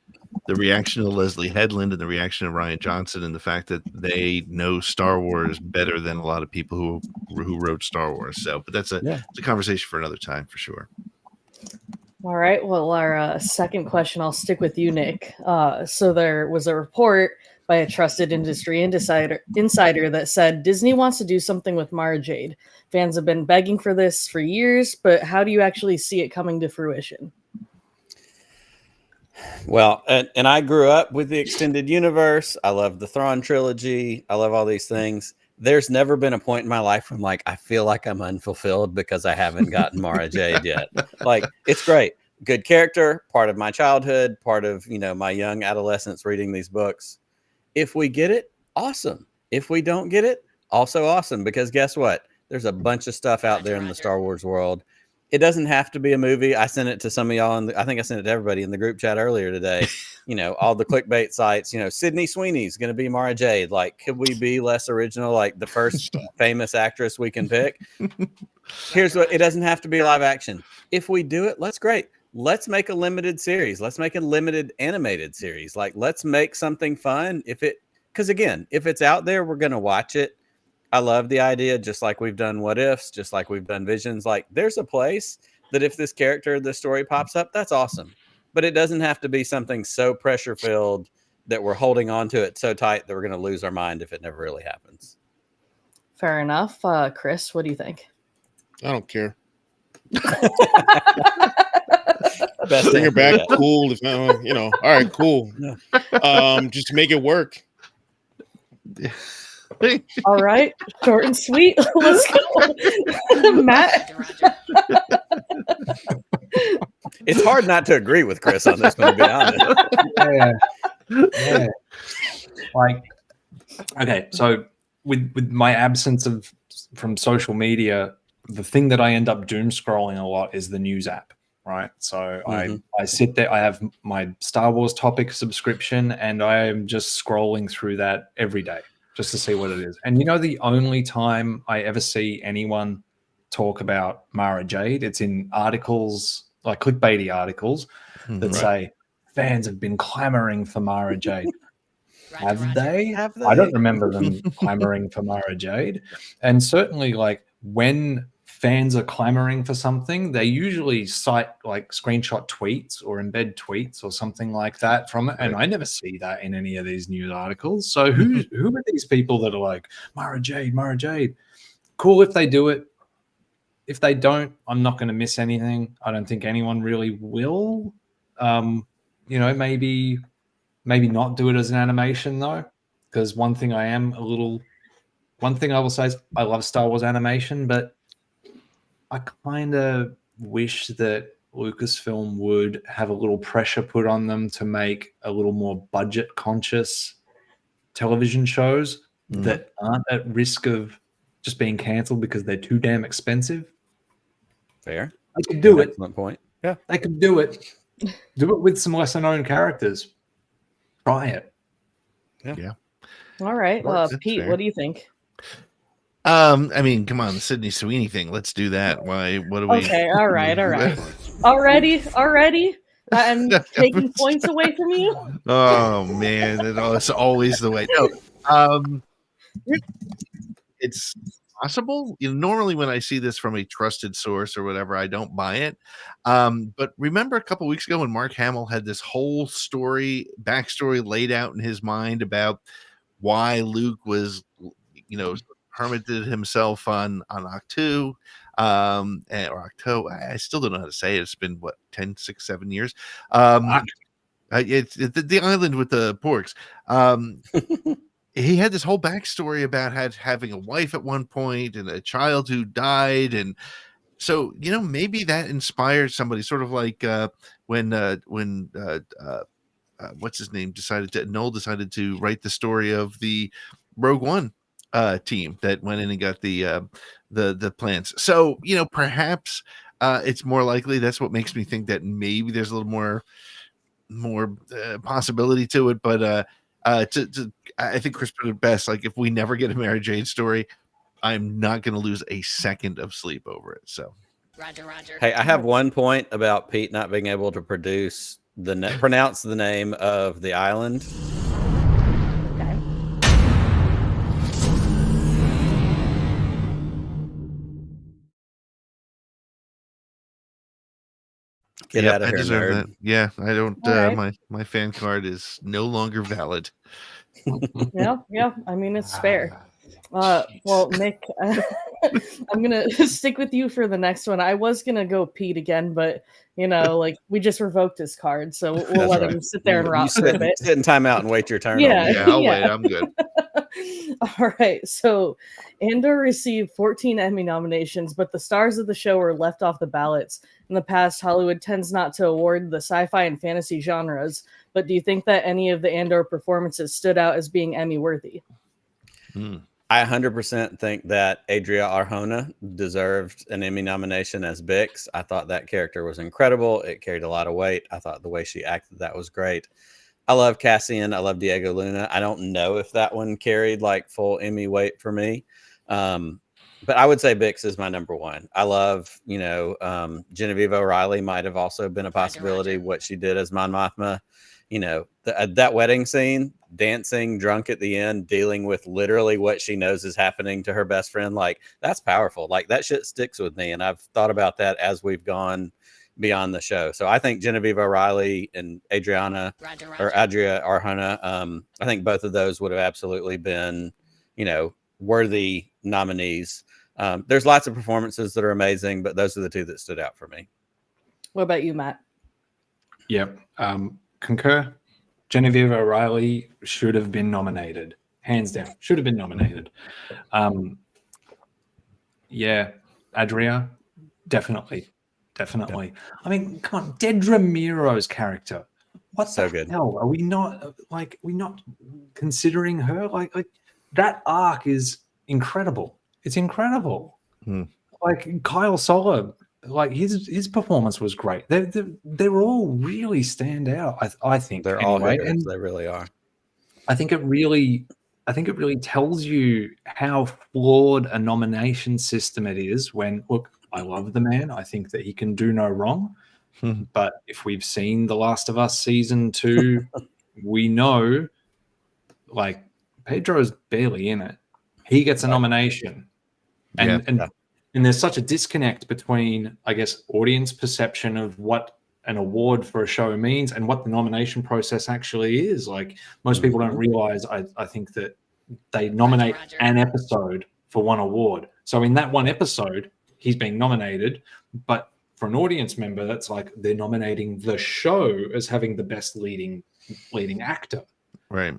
reaction of Leslie Headland and the reaction of Ryan Johnson, and the fact that they know Star Wars better than a lot of people who wrote Star Wars. So, but it's a conversation for another time for sure. All right. Well, our second question, I'll stick with you, Nick. So there was a report by a trusted industry insider that said Disney wants to do something with Mara Jade. Fans have been begging for this for years, but how do you actually see it coming to fruition? Well, and I grew up with the extended universe. I love the Thrawn trilogy. I love all these things. There's never been a point in my life where I'm like, I feel like I'm unfulfilled because I haven't gotten Mara Jade yet. Like, it's great. Good character, part of my childhood, part of, my young adolescence reading these books. If we get it, awesome. If we don't get it, also awesome. Because guess what? There's a bunch of stuff out there in the Star Wars world. It doesn't have to be a movie. I sent it to some of y'all, I think I sent it to everybody in the group chat earlier today. All the clickbait sites, Sydney Sweeney's going to be Mara Jade. Like, could we be less original? Like the first famous actress we can pick. Here's what, it doesn't have to be live action. If we do it, let's great. Let's make a limited series. Let's make a limited animated series. Like, let's make something fun. Because again, if it's out there, we're going to watch it. I love the idea, just like we've done What Ifs, just like we've done Visions. Like, there's a place that if this character, this story pops up, that's awesome. But it doesn't have to be something so pressure filled that we're holding on to it so tight that we're going to lose our mind if it never really happens. Fair enough. Chris, what do you think? I don't care. Bring her back. Cool. If not, all right, cool. Just make it work. All right, short and sweet. Let's go, Matt. It's hard not to agree with Chris on this one, to be honest. Yeah. Like, okay, so with my absence from social media, the thing that I end up doom scrolling a lot is the news app. right? So I sit there, I have my Star Wars topic subscription, and I am just scrolling through that every day just to see what it is. And the only time I ever see anyone talk about Mara Jade, it's in articles, like clickbaity articles that say fans have been clamoring for Mara Jade. Have they? I don't remember them clamoring for Mara Jade. And certainly, like, when fans are clamoring for something, they usually cite like screenshot tweets or embed tweets or something like that from it. And I never see that in any of these news articles. So who are these people that are like, Mara Jade, Mara Jade? Cool if they do it. If they don't, I'm not going to miss anything. I don't think anyone really will. Maybe not do it as an animation though, because one thing I will say is I love Star Wars animation, but I kind of wish that Lucasfilm would have a little pressure put on them to make a little more budget conscious television shows that aren't at risk of just being canceled because they're too damn expensive. Fair. They could do it. Excellent point. Yeah. They could do it. Do it with some lesser known characters. Try it. Yeah. All right. Pete, what do you think? I mean, come on, the Sydney Sweeney thing. Let's do that. Why? What do we? Okay. All right. Already. I'm taking points away from you. Oh man, it's always the way. No, it's possible. Normally when I see this from a trusted source or whatever, I don't buy it. But remember a couple weeks ago when Mark Hamill had this whole backstory laid out in his mind about why Luke was, hermited himself on Octo, or Octo. I still don't know how to say it. It's been 10, 6, 7 years. It's the island with the porks. He had this whole backstory about having a wife at one point and a child who died, and so maybe that inspired somebody. Sort of like when what's his name Noel decided to write the story of the Rogue One team that went in and got the plans. So perhaps it's more likely. That's what makes me think that maybe there's a little more possibility to it, but. I think Chris put it best. Like, if we never get a Mara Jade story, I'm not going to lose a second of sleep over it. So, Roger. Hey, I have one point about Pete not being able to pronounce the name of the island. Okay. Get out of here, deserve nerd. that. Yeah, I don't. Right. My fan card is no longer valid. Yeah. I mean, it's fair. Well, Nick, I'm gonna stick with you for the next one. I was gonna go Pete again, but we just revoked his card, so we'll let him sit there and rot for a bit. Sit in timeout and wait your turn. Yeah, I'll wait. I'm good. All right. So Andor received 14 Emmy nominations, but the stars of the show were left off the ballots. In the past, Hollywood tends not to award the sci-fi and fantasy genres, but do you think that any of the Andor performances stood out as being Emmy worthy? I 100% think that Adria Arjona deserved an Emmy nomination as Bix. I thought that character was incredible. It carried a lot of weight. I thought the way she acted, that was great. I love Cassian. I love Diego Luna. I don't know if that one carried like full Emmy weight for me. But I would say Bix is my number one. I love, Genevieve O'Reilly might have also been a possibility. What she did as Mon Mothma, that wedding scene, dancing, drunk at the end, dealing with literally what she knows is happening to her best friend. Like, that's powerful. Like, that shit sticks with me. And I've thought about that as we've gone beyond the show. So I think Genevieve O'Reilly and Adria Arjona, I think both of those would have absolutely been, worthy nominees. There's lots of performances that are amazing, but those are the two that stood out for me. What about you, Matt? Yep. Concur. Genevieve O'Reilly should have been nominated. Hands down. Should have been nominated. Adria, definitely. Definitely. Yeah. I mean, come on, Dedra Miro's character. What's so good? Hell, are we not considering her? Like that arc is incredible. It's incredible. Like Kyle Soller like his performance was great. They were all really stand out. I think They're all anyway. hitters. And They really are. I think it really tells you how flawed a nomination system it is. When look, I love the man. I think that he can do no wrong. But if we've seen The Last of Us season 2, we know like Pedro's barely in it. He gets a nomination, and there's such a disconnect between, I guess, audience perception of what an award for a show means and what the nomination process actually is. Like most people don't realize, I think that they nominate an episode for one award. So in that one episode, he's being nominated, but for an audience member, that's like they're nominating the show as having the best leading actor. Right.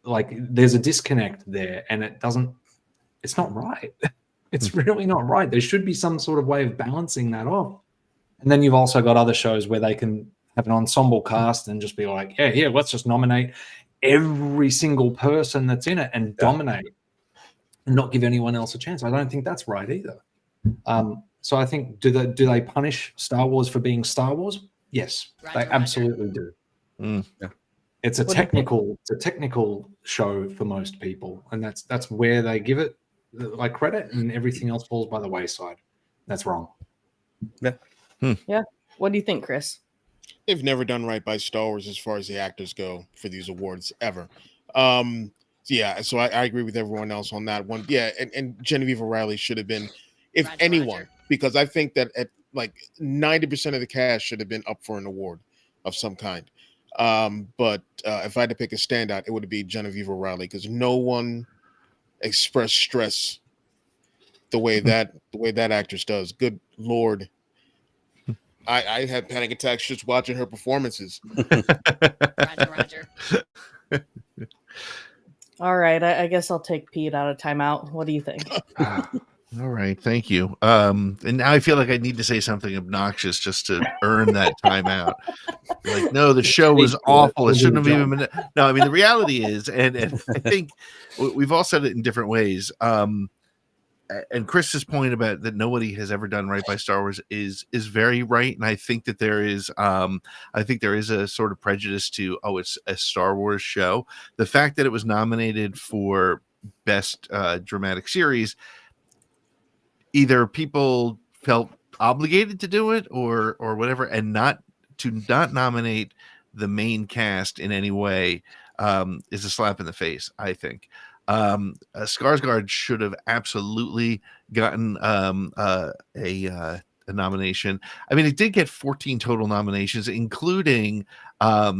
Like there's a disconnect there, and it's not right. It's really not right. There should be some sort of way of balancing that off. And then you've also got other shows where they can have an ensemble cast and just be like, yeah, let's just nominate every single person that's in it and dominate and not give anyone else a chance. I don't think that's right either. So I think, do they punish Star Wars for being Star Wars? Yes, they absolutely do. It's a technical show for most people, and that's where they give it like credit, and everything else falls by the wayside. That's wrong. Yeah. What do you think, Chris? They've never done right by Star Wars as far as the actors go for these awards ever. So I agree with everyone else on that one. Yeah, and Genevieve O'Reilly should have been, if anyone, because I think that at like 90% of the cast should have been up for an award of some kind. But if I had to pick a standout, it would be Genevieve O'Reilly, because no one expressed stress the way that actress does. Good Lord. I had panic attacks just watching her performances. Roger. All right, I guess I'll take Pete out of timeout. What do you think? All right, thank you. And now I feel like I need to say something obnoxious just to earn that timeout. Like, no, the show was awful. It shouldn't have even been. No, I mean, the reality is, and I think we've all said it in different ways. And Chris's point about that nobody has ever done right by Star Wars is very right, and I think that there is a sort of prejudice to, it's a Star Wars show. The fact that it was nominated for best dramatic series, either people felt obligated to do it or whatever, and not nominate the main cast in any way is a slap in the face, I think. Skarsgård should have absolutely gotten a nomination. I mean, it did get 14 total nominations, including what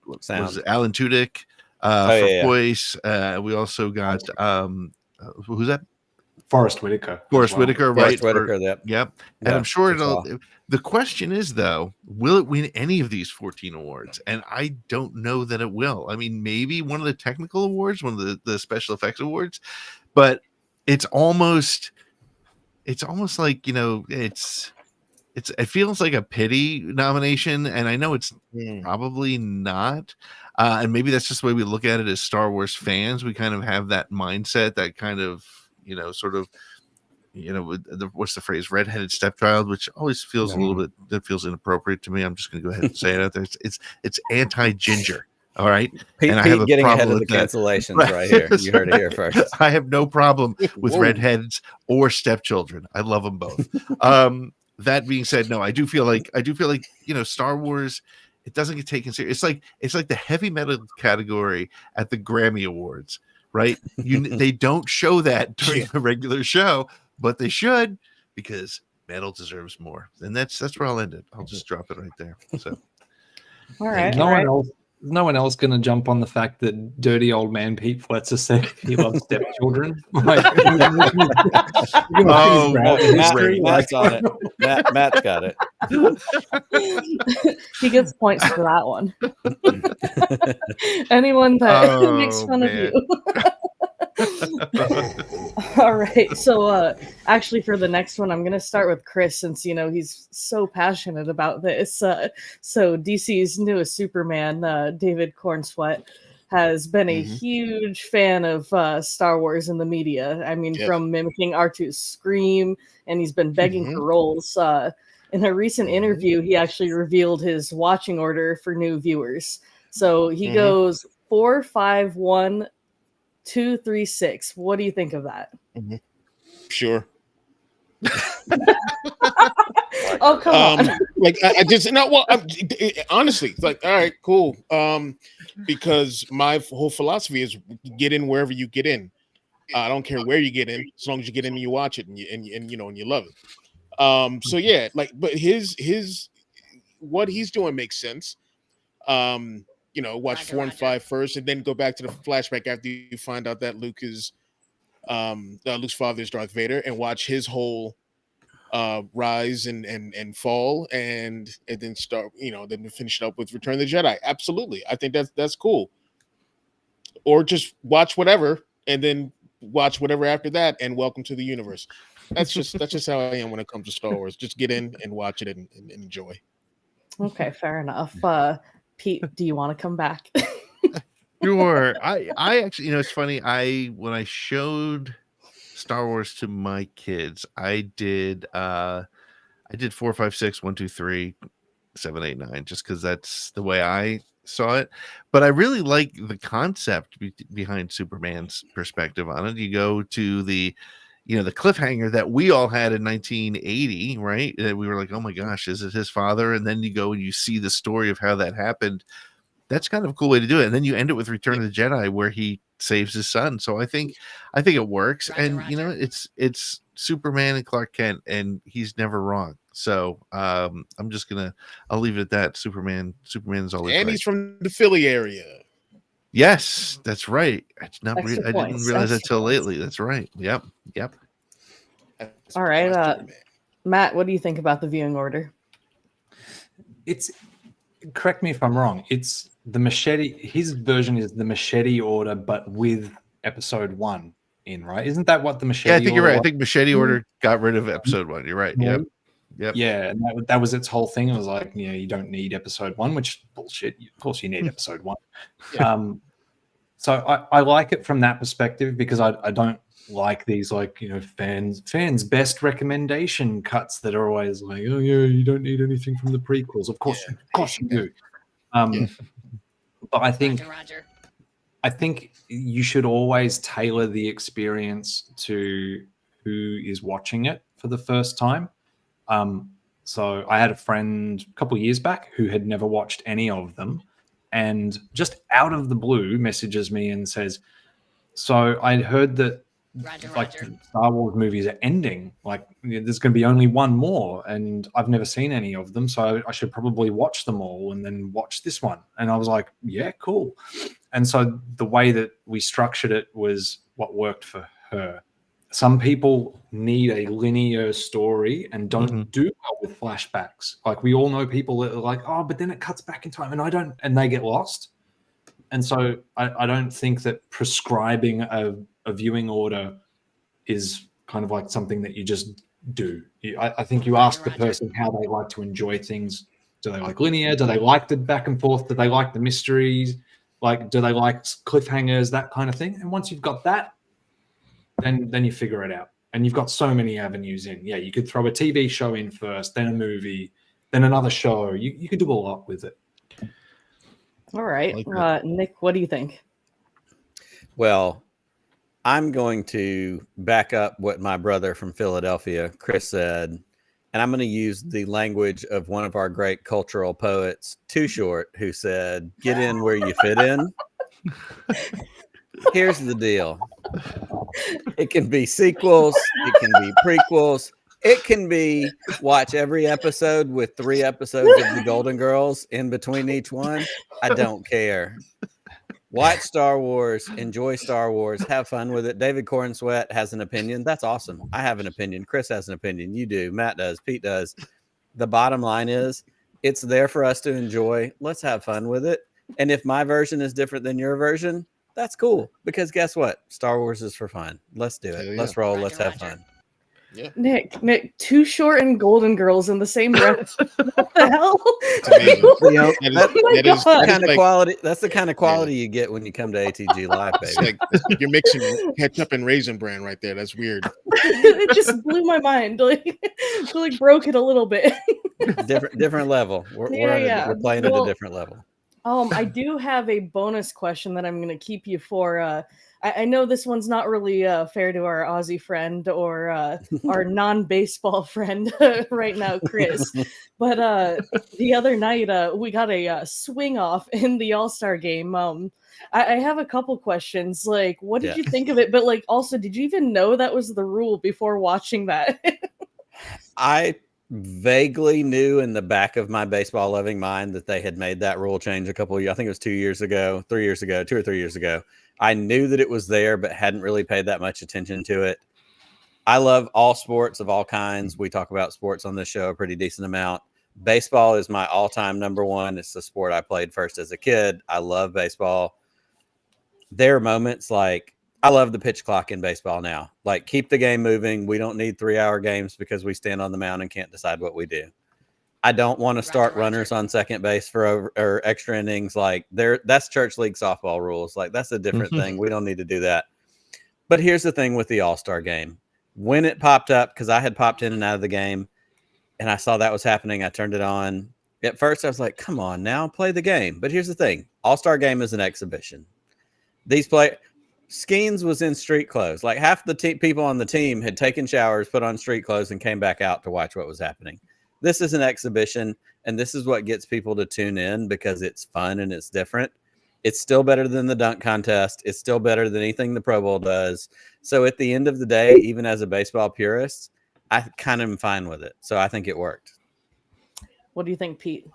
was it, Alan Tudyk for voice. We also got who's that? Forrest Whitaker. Right? Yep. And I'm sure the question is, though, will it win any of these 14 awards? And I don't know that it will. I mean, maybe one of the technical awards, one of the special effects awards, but it feels like a pity nomination, and I know it's probably not. And maybe that's just the way we look at it as Star Wars fans. We kind of have that mindset, that kind of, what's the phrase, redheaded stepchild, which always feels a little bit, that feels inappropriate to me. I'm just going to go ahead and say it out there. It's anti-ginger. All right. Pete, and I have have getting ahead of the that. cancellations right here. You heard it here first. I have no problem with redheads or stepchildren. I love them both. That being said, no, I do feel like, Star Wars, it doesn't get taken serious. It's like the heavy metal category at the Grammy Awards, right? They don't show that during the regular show, but they should, because metal deserves more. And that's where I'll end it. I'll just drop it right there. So, all right. No one else going to jump on the fact that dirty old man Pete Fletcher said he loves stepchildren. Matt's on it. Matt's got it. He gets points for that one. Anyone that makes fun of you. All right, so actually for the next one, I'm going to start with Chris, since he's so passionate about this. So DC's newest Superman, David Cornsweet, has been a Mhm. huge fan of Star Wars in the media. I mean, Yes. from mimicking R2's scream, and he's been begging for Mhm. roles. In a recent Mhm. interview, he actually revealed his watching order for new viewers. So he Mhm. goes 4, 5, 1, 2, 3, 6. What do you think of that? Mhm. Sure. Oh, come on. Like I just no. Well, honestly, it's like, all right, cool. Because my whole philosophy is get in wherever you get in. I don't care where you get in, as long as you get in and you watch it and you love it. So yeah, like, but his what he's doing makes sense. Watch 4 and 5 first, and then go back to the flashback after you find out that Luke's father is Darth Vader, and watch his whole rise and fall, and then start, then finish it up with Return of the Jedi. Absolutely, I think that's cool. Or just watch whatever, and then watch whatever after that, and welcome to the universe. That's just how I am when it comes to Star Wars. Just get in and watch it and enjoy. Okay, fair enough. Pete, do you want to come back? Sure. I actually, it's funny. When I showed Star Wars to my kids, I did 4, 5, 6, 1, 2, 3, 7, 8, 9, just because that's the way I saw it. But I really like the concept behind Superman's perspective on it. You go to the cliffhanger that we all had in 1980, right? That we were like, oh my gosh, is it his father? And then you go and you see the story of how that happened. That's kind of a cool way to do it. And then you end it with Return of the Jedi, where he saves his son. So I think it works. And it's Superman and Clark Kent, and he's never wrong. So I'll leave it at that. Superman's always And right. he's from the Philly area. Yes, that's right. I Extra didn't points, realize that extra till points. lately. That's right. Yep. All right, Matt, what do you think about the viewing order? Correct me if I'm wrong. It's the machete. His version is the machete order, but with episode 1 in, right? Isn't that what the machete? Yeah, I think you're order right. I was? think machete order got rid of episode 1. You're right. Yep. Yeah, and that was its whole thing. It was like, you don't need episode 1, which bullshit. Of course, you need episode 1. So I like it from that perspective, because I don't like these fans best recommendation cuts that are always like, oh yeah, you don't need anything from the prequels. Of course you do. But I think you should always tailor the experience to who is watching it for the first time. So I had a friend a couple of years back who had never watched any of them, and just out of the blue messages me and says, so I heard that the Star Wars movies are ending. Like, there's going to be only one more, and I've never seen any of them, so I should probably watch them all and then watch this one. And I was like, yeah, cool. And so the way that we structured it was what worked for her. Some people need a linear story and don't do well with flashbacks. Like, we all know people that are like, oh, but then it cuts back in time, and they get lost. And so I don't think that prescribing a viewing order is kind of like something that you just do. I think you ask the person how they like to enjoy things. Do they like linear? Do they like the back and forth? Do they like the mysteries? Like, do they like cliffhangers, that kind of thing? And once you've got that, then you figure it out. And you've got so many avenues in. Yeah, you could throw a TV show in first, then a movie, then another show. You could do a lot with it. All right. Nick, what do you think? Well, I'm going to back up what my brother from Philadelphia, Chris, said, and I'm going to use the language of one of our great cultural poets, Too Short, who said, get in where you fit in. Here's the deal. It can be sequels. It can be prequels. It can be watch every episode with 3 episodes of the Golden Girls in between each one. I don't care. Watch Star Wars, enjoy Star Wars, have fun with it. David Cornsweat has an opinion. That's awesome. I have an opinion. Chris has an opinion. You do. Matt does. Pete does. The bottom line is it's there for us to enjoy. Let's have fun with it. And if my version is different than your version, that's cool. Because guess what? Star Wars is for fun. Let's do it. Let's roll. Let's have fun. Yeah. Nick, Too Short and Golden Girls in the same breath. What the hell? That's the kind of like, quality. That's the kind of quality you get when you come to ATGLive, baby. it's like you're mixing ketchup and Raisin Bran right there. That's weird. It just blew my mind. Like broke it a little bit. different level. We're we're playing at a different level. I do have a bonus question that I'm going to keep you for. I know this one's not really fair to our Aussie friend or our non-baseball friend right now, Chris. But the other night, we got a swing off in the All-Star game. I have a couple questions. Like, what did you think of it? But like, also, did you even know that was the rule before watching that? I vaguely knew in the back of my baseball loving mind that they had made that rule change a couple of years. I think it was 2 years ago, 3 years ago, 2 or 3 years ago. I knew that it was there, but hadn't really paid that much attention to it. I love all sports of all kinds. We talk about sports on this show a pretty decent amount. Baseball is my all-time number one. It's the sport I played first as a kid. I love baseball. There are moments like, I love the pitch clock in baseball now. Like, keep the game moving. We don't need 3-hour games because we stand on the mound and can't decide what we do. I don't want to start runners on second base for or extra innings. Like, that's church league softball rules. Like, that's a different thing. We don't need to do that. But here's the thing with the All-Star game. When it popped up, because I had popped in and out of the game, and I saw that was happening, I turned it on. At first, I was like, come on now, play the game. But here's the thing. All-Star game is an exhibition. Skeens was in street clothes. Like, half the people on the team had taken showers, put on street clothes, and came back out to watch what was happening. This is an exhibition, and this is what gets people to tune in because it's fun and it's different. It's still better than the dunk contest. It's still better than anything the Pro Bowl does. So at the end of the day, even as a baseball purist, I kind of am fine with it. So I think it worked. What do you think, Pete?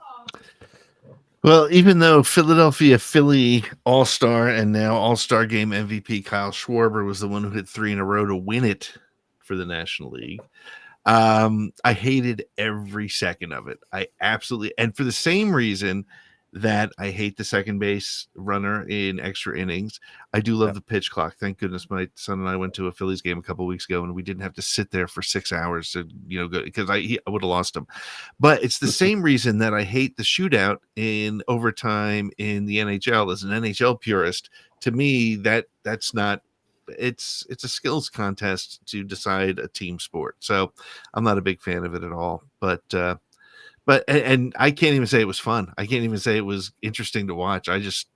Well, even though Philly All-Star and now All-Star Game MVP Kyle Schwarber was the one who hit 3 in a row to win it for the National League, I hated every second of it. I absolutely, and for the same reason that I hate the second base runner in extra innings, I do love the pitch clock. Thank goodness my son and I went to a Phillies game a couple of weeks ago, and we didn't have to sit there for 6 hours to go, because I would have lost him. But it's the same reason that I hate the shootout in overtime in the NHL. As an NHL purist, to me that's not. It's a skills contest to decide a team sport. So I'm not a big fan of it at all. But I can't even say it was fun. I can't even say it was interesting to watch. I just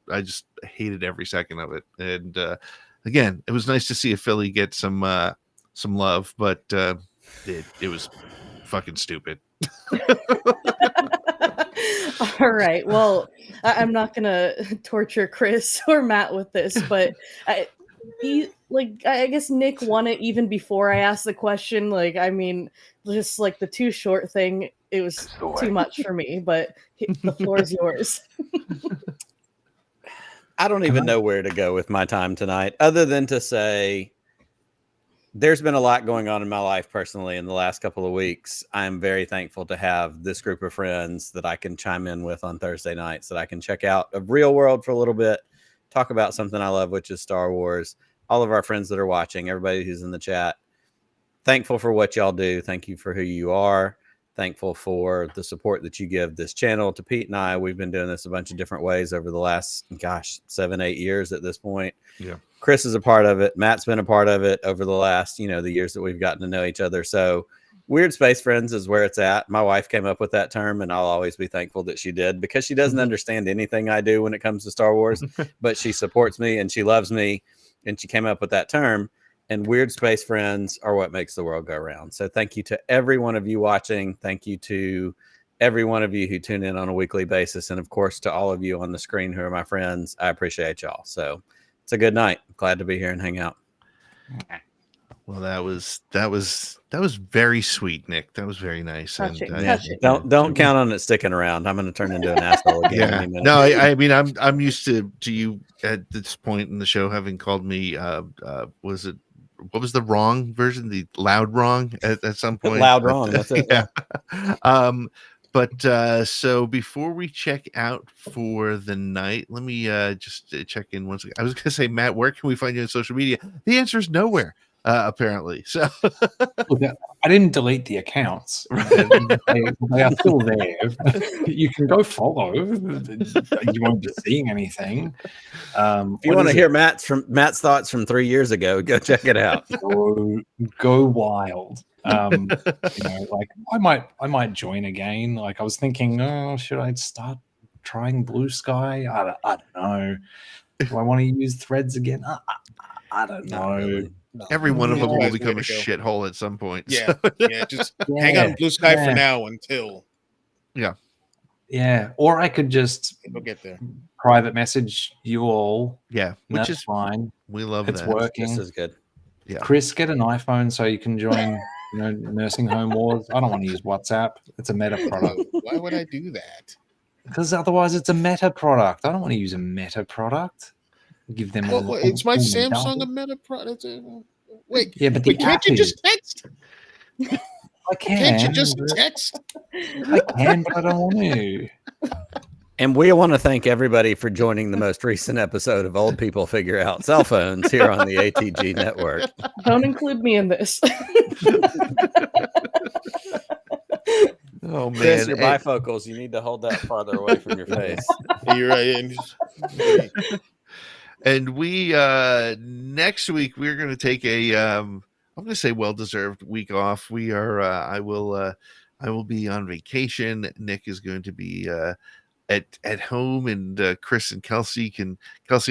hated every second of it. And again, it was nice to see a Philly get some love, but it was fucking stupid. All right. Well, I'm not gonna torture Chris or Matt with this, but I guess Nick won it even before I asked the question. Like, I mean, just like the Too Short thing, it was too much for me, but the floor is yours. I don't even know where to go with my time tonight, other than to say there's been a lot going on in my life personally in the last couple of weeks. I'm very thankful to have this group of friends that I can chime in with on Thursday nights, that I can check out a real world for a little bit, talk about something I love, which is Star Wars. All of our friends that are watching, everybody who's in the chat, thankful for what y'all do. Thank you for who you are. Thankful for the support that you give this channel. To Pete and I, we've been doing this a bunch of different ways over the last, 7-8 years at this point. Yeah. Chris is a part of it. Matt's been a part of it over the last, the years that we've gotten to know each other. So Weird Space Friends is where it's at. My wife came up with that term, and I'll always be thankful that she did, because she doesn't understand anything I do when it comes to Star Wars, but she supports me and she loves me, and she came up with that term. And Weird Space Friends are what makes the world go round. So thank you to every one of you watching. Thank you to every one of you who tune in on a weekly basis. And of course, to all of you on the screen who are my friends, I appreciate y'all. So it's a good night. Glad to be here and hang out. Well, that was very sweet, Nick. That was very nice. Don't count on it sticking around. I'm going to turn into an asshole again. Yeah. No, I mean, I'm used to you at this point in the show having called me. What was the wrong version? The loud wrong at some point. Loud wrong. That's it. Yeah. So before we check out for the night, let me just check in once again. I was going to say, Matt, where can we find you on social media? The answer is nowhere. apparently. So Look, I didn't delete the accounts. They are still there. You can go follow. You won't be seeing anything. If you want to hear Matt's thoughts from 3 years ago, go check it out. Go wild. Like I might join again. Like I was thinking, oh, should I start trying Blue Sky? I don't know. Do I want to use Threads again? I don't know. Really. No. Every one of them will Way become a to go. shithole at some point. Yeah, So- yeah. Just hang on Blue Sky for now until. Yeah, or I could just We'll get there. private message you all. Yeah, which That's is fine. We love It's that. working. This is good. Yeah. Chris, get an iPhone so you can join, nursing home wars. I don't want to use WhatsApp. It's a Meta product. Why would I do that? Because otherwise, it's a Meta product. I don't want to use a Meta product. Give them. Well, it's my Samsung a Meta product. Wait, Yeah, but the can't app you is- just text? I can. Can't you just text? I can, but I don't want to. And we want to thank everybody for joining the most recent episode of Old People Figure Out Cell Phones here on the ATG network. Don't include me in this. Oh man, Chris, your bifocals, you need to hold that farther away from your face. You're right. And we next week we're going to take a I'm going to say well-deserved week off. We are I will be on vacation. Nick is going to be at home, and Chris and Kelsey, I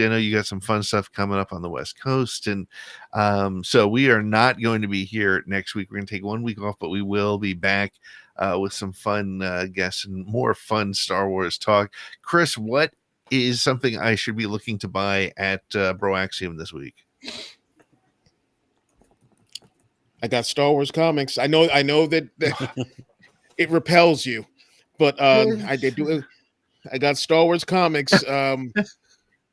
know you got some fun stuff coming up on the West Coast, and so we are not going to be here next week. We're going to take 1 week off, but we will be back with some fun guests and more fun Star Wars talk. Chris, what is something I should be looking to buy at Broaxium this week? I got Star Wars comics. I know that it repels you, but I did do it. I got Star Wars comics.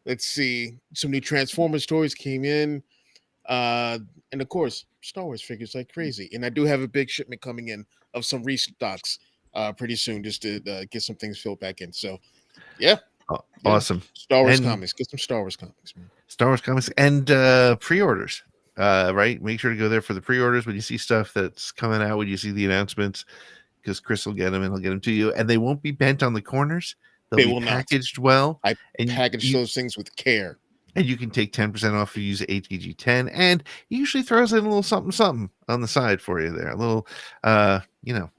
Let's see, some new Transformers toys came in, and of course Star Wars figures like crazy. And I do have a big shipment coming in of some restocks pretty soon, just to get some things filled back in. So yeah. Awesome. Star Wars And comics. Get some Star Wars comics, man. Star Wars comics and pre-orders. Right? Make sure to go there for the pre-orders when you see stuff that's coming out, when you see the announcements, because Chris will get them and he'll get them to you. And they won't be bent on the corners. They'll be will packaged well. I package those things with care. And you can take 10% off if you use ATG10. And he usually throws in a little something on the side for you there. A little,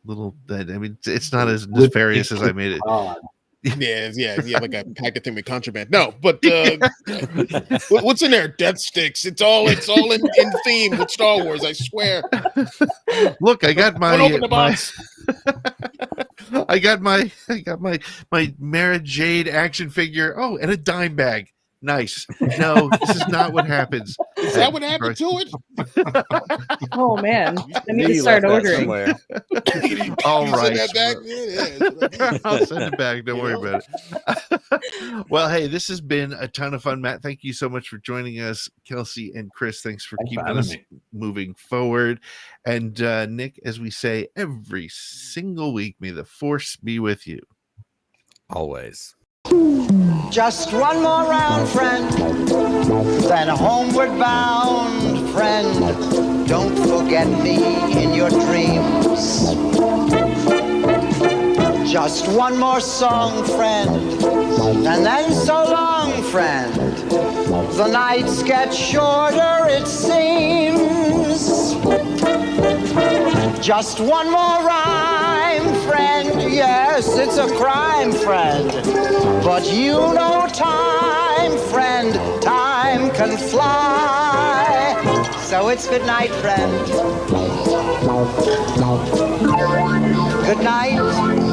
little, I mean, it's not as nefarious as I made it. Yeah, like I packed a thing with contraband. No, but what's in there? Death sticks. It's all in theme with Star Wars, I swear. Look, I got my Don't open the box. I got my Mara Jade action figure. Oh, and a dime bag. Nice. No, this is not what happens. Is that what happened to it? Oh man, I need to start ordering. All right. Yeah. I'll send it back. Don't worry about it. Well, hey, this has been a ton of fun, Matt. Thank you so much for joining us. Kelsey and Chris, thanks for keeping us moving forward. And Nick, as we say every single week, may the force be with you. Always. Just one more round, friend, then homeward bound, friend. Don't forget me in your dreams. Just one more song, friend, and then so long, friend. The nights get shorter, it seems. Just one more rhyme, friend. Yes, it's a crime, friend. But you know time, friend. Time can fly. So it's good night, friend. Good night,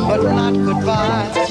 but not goodbye.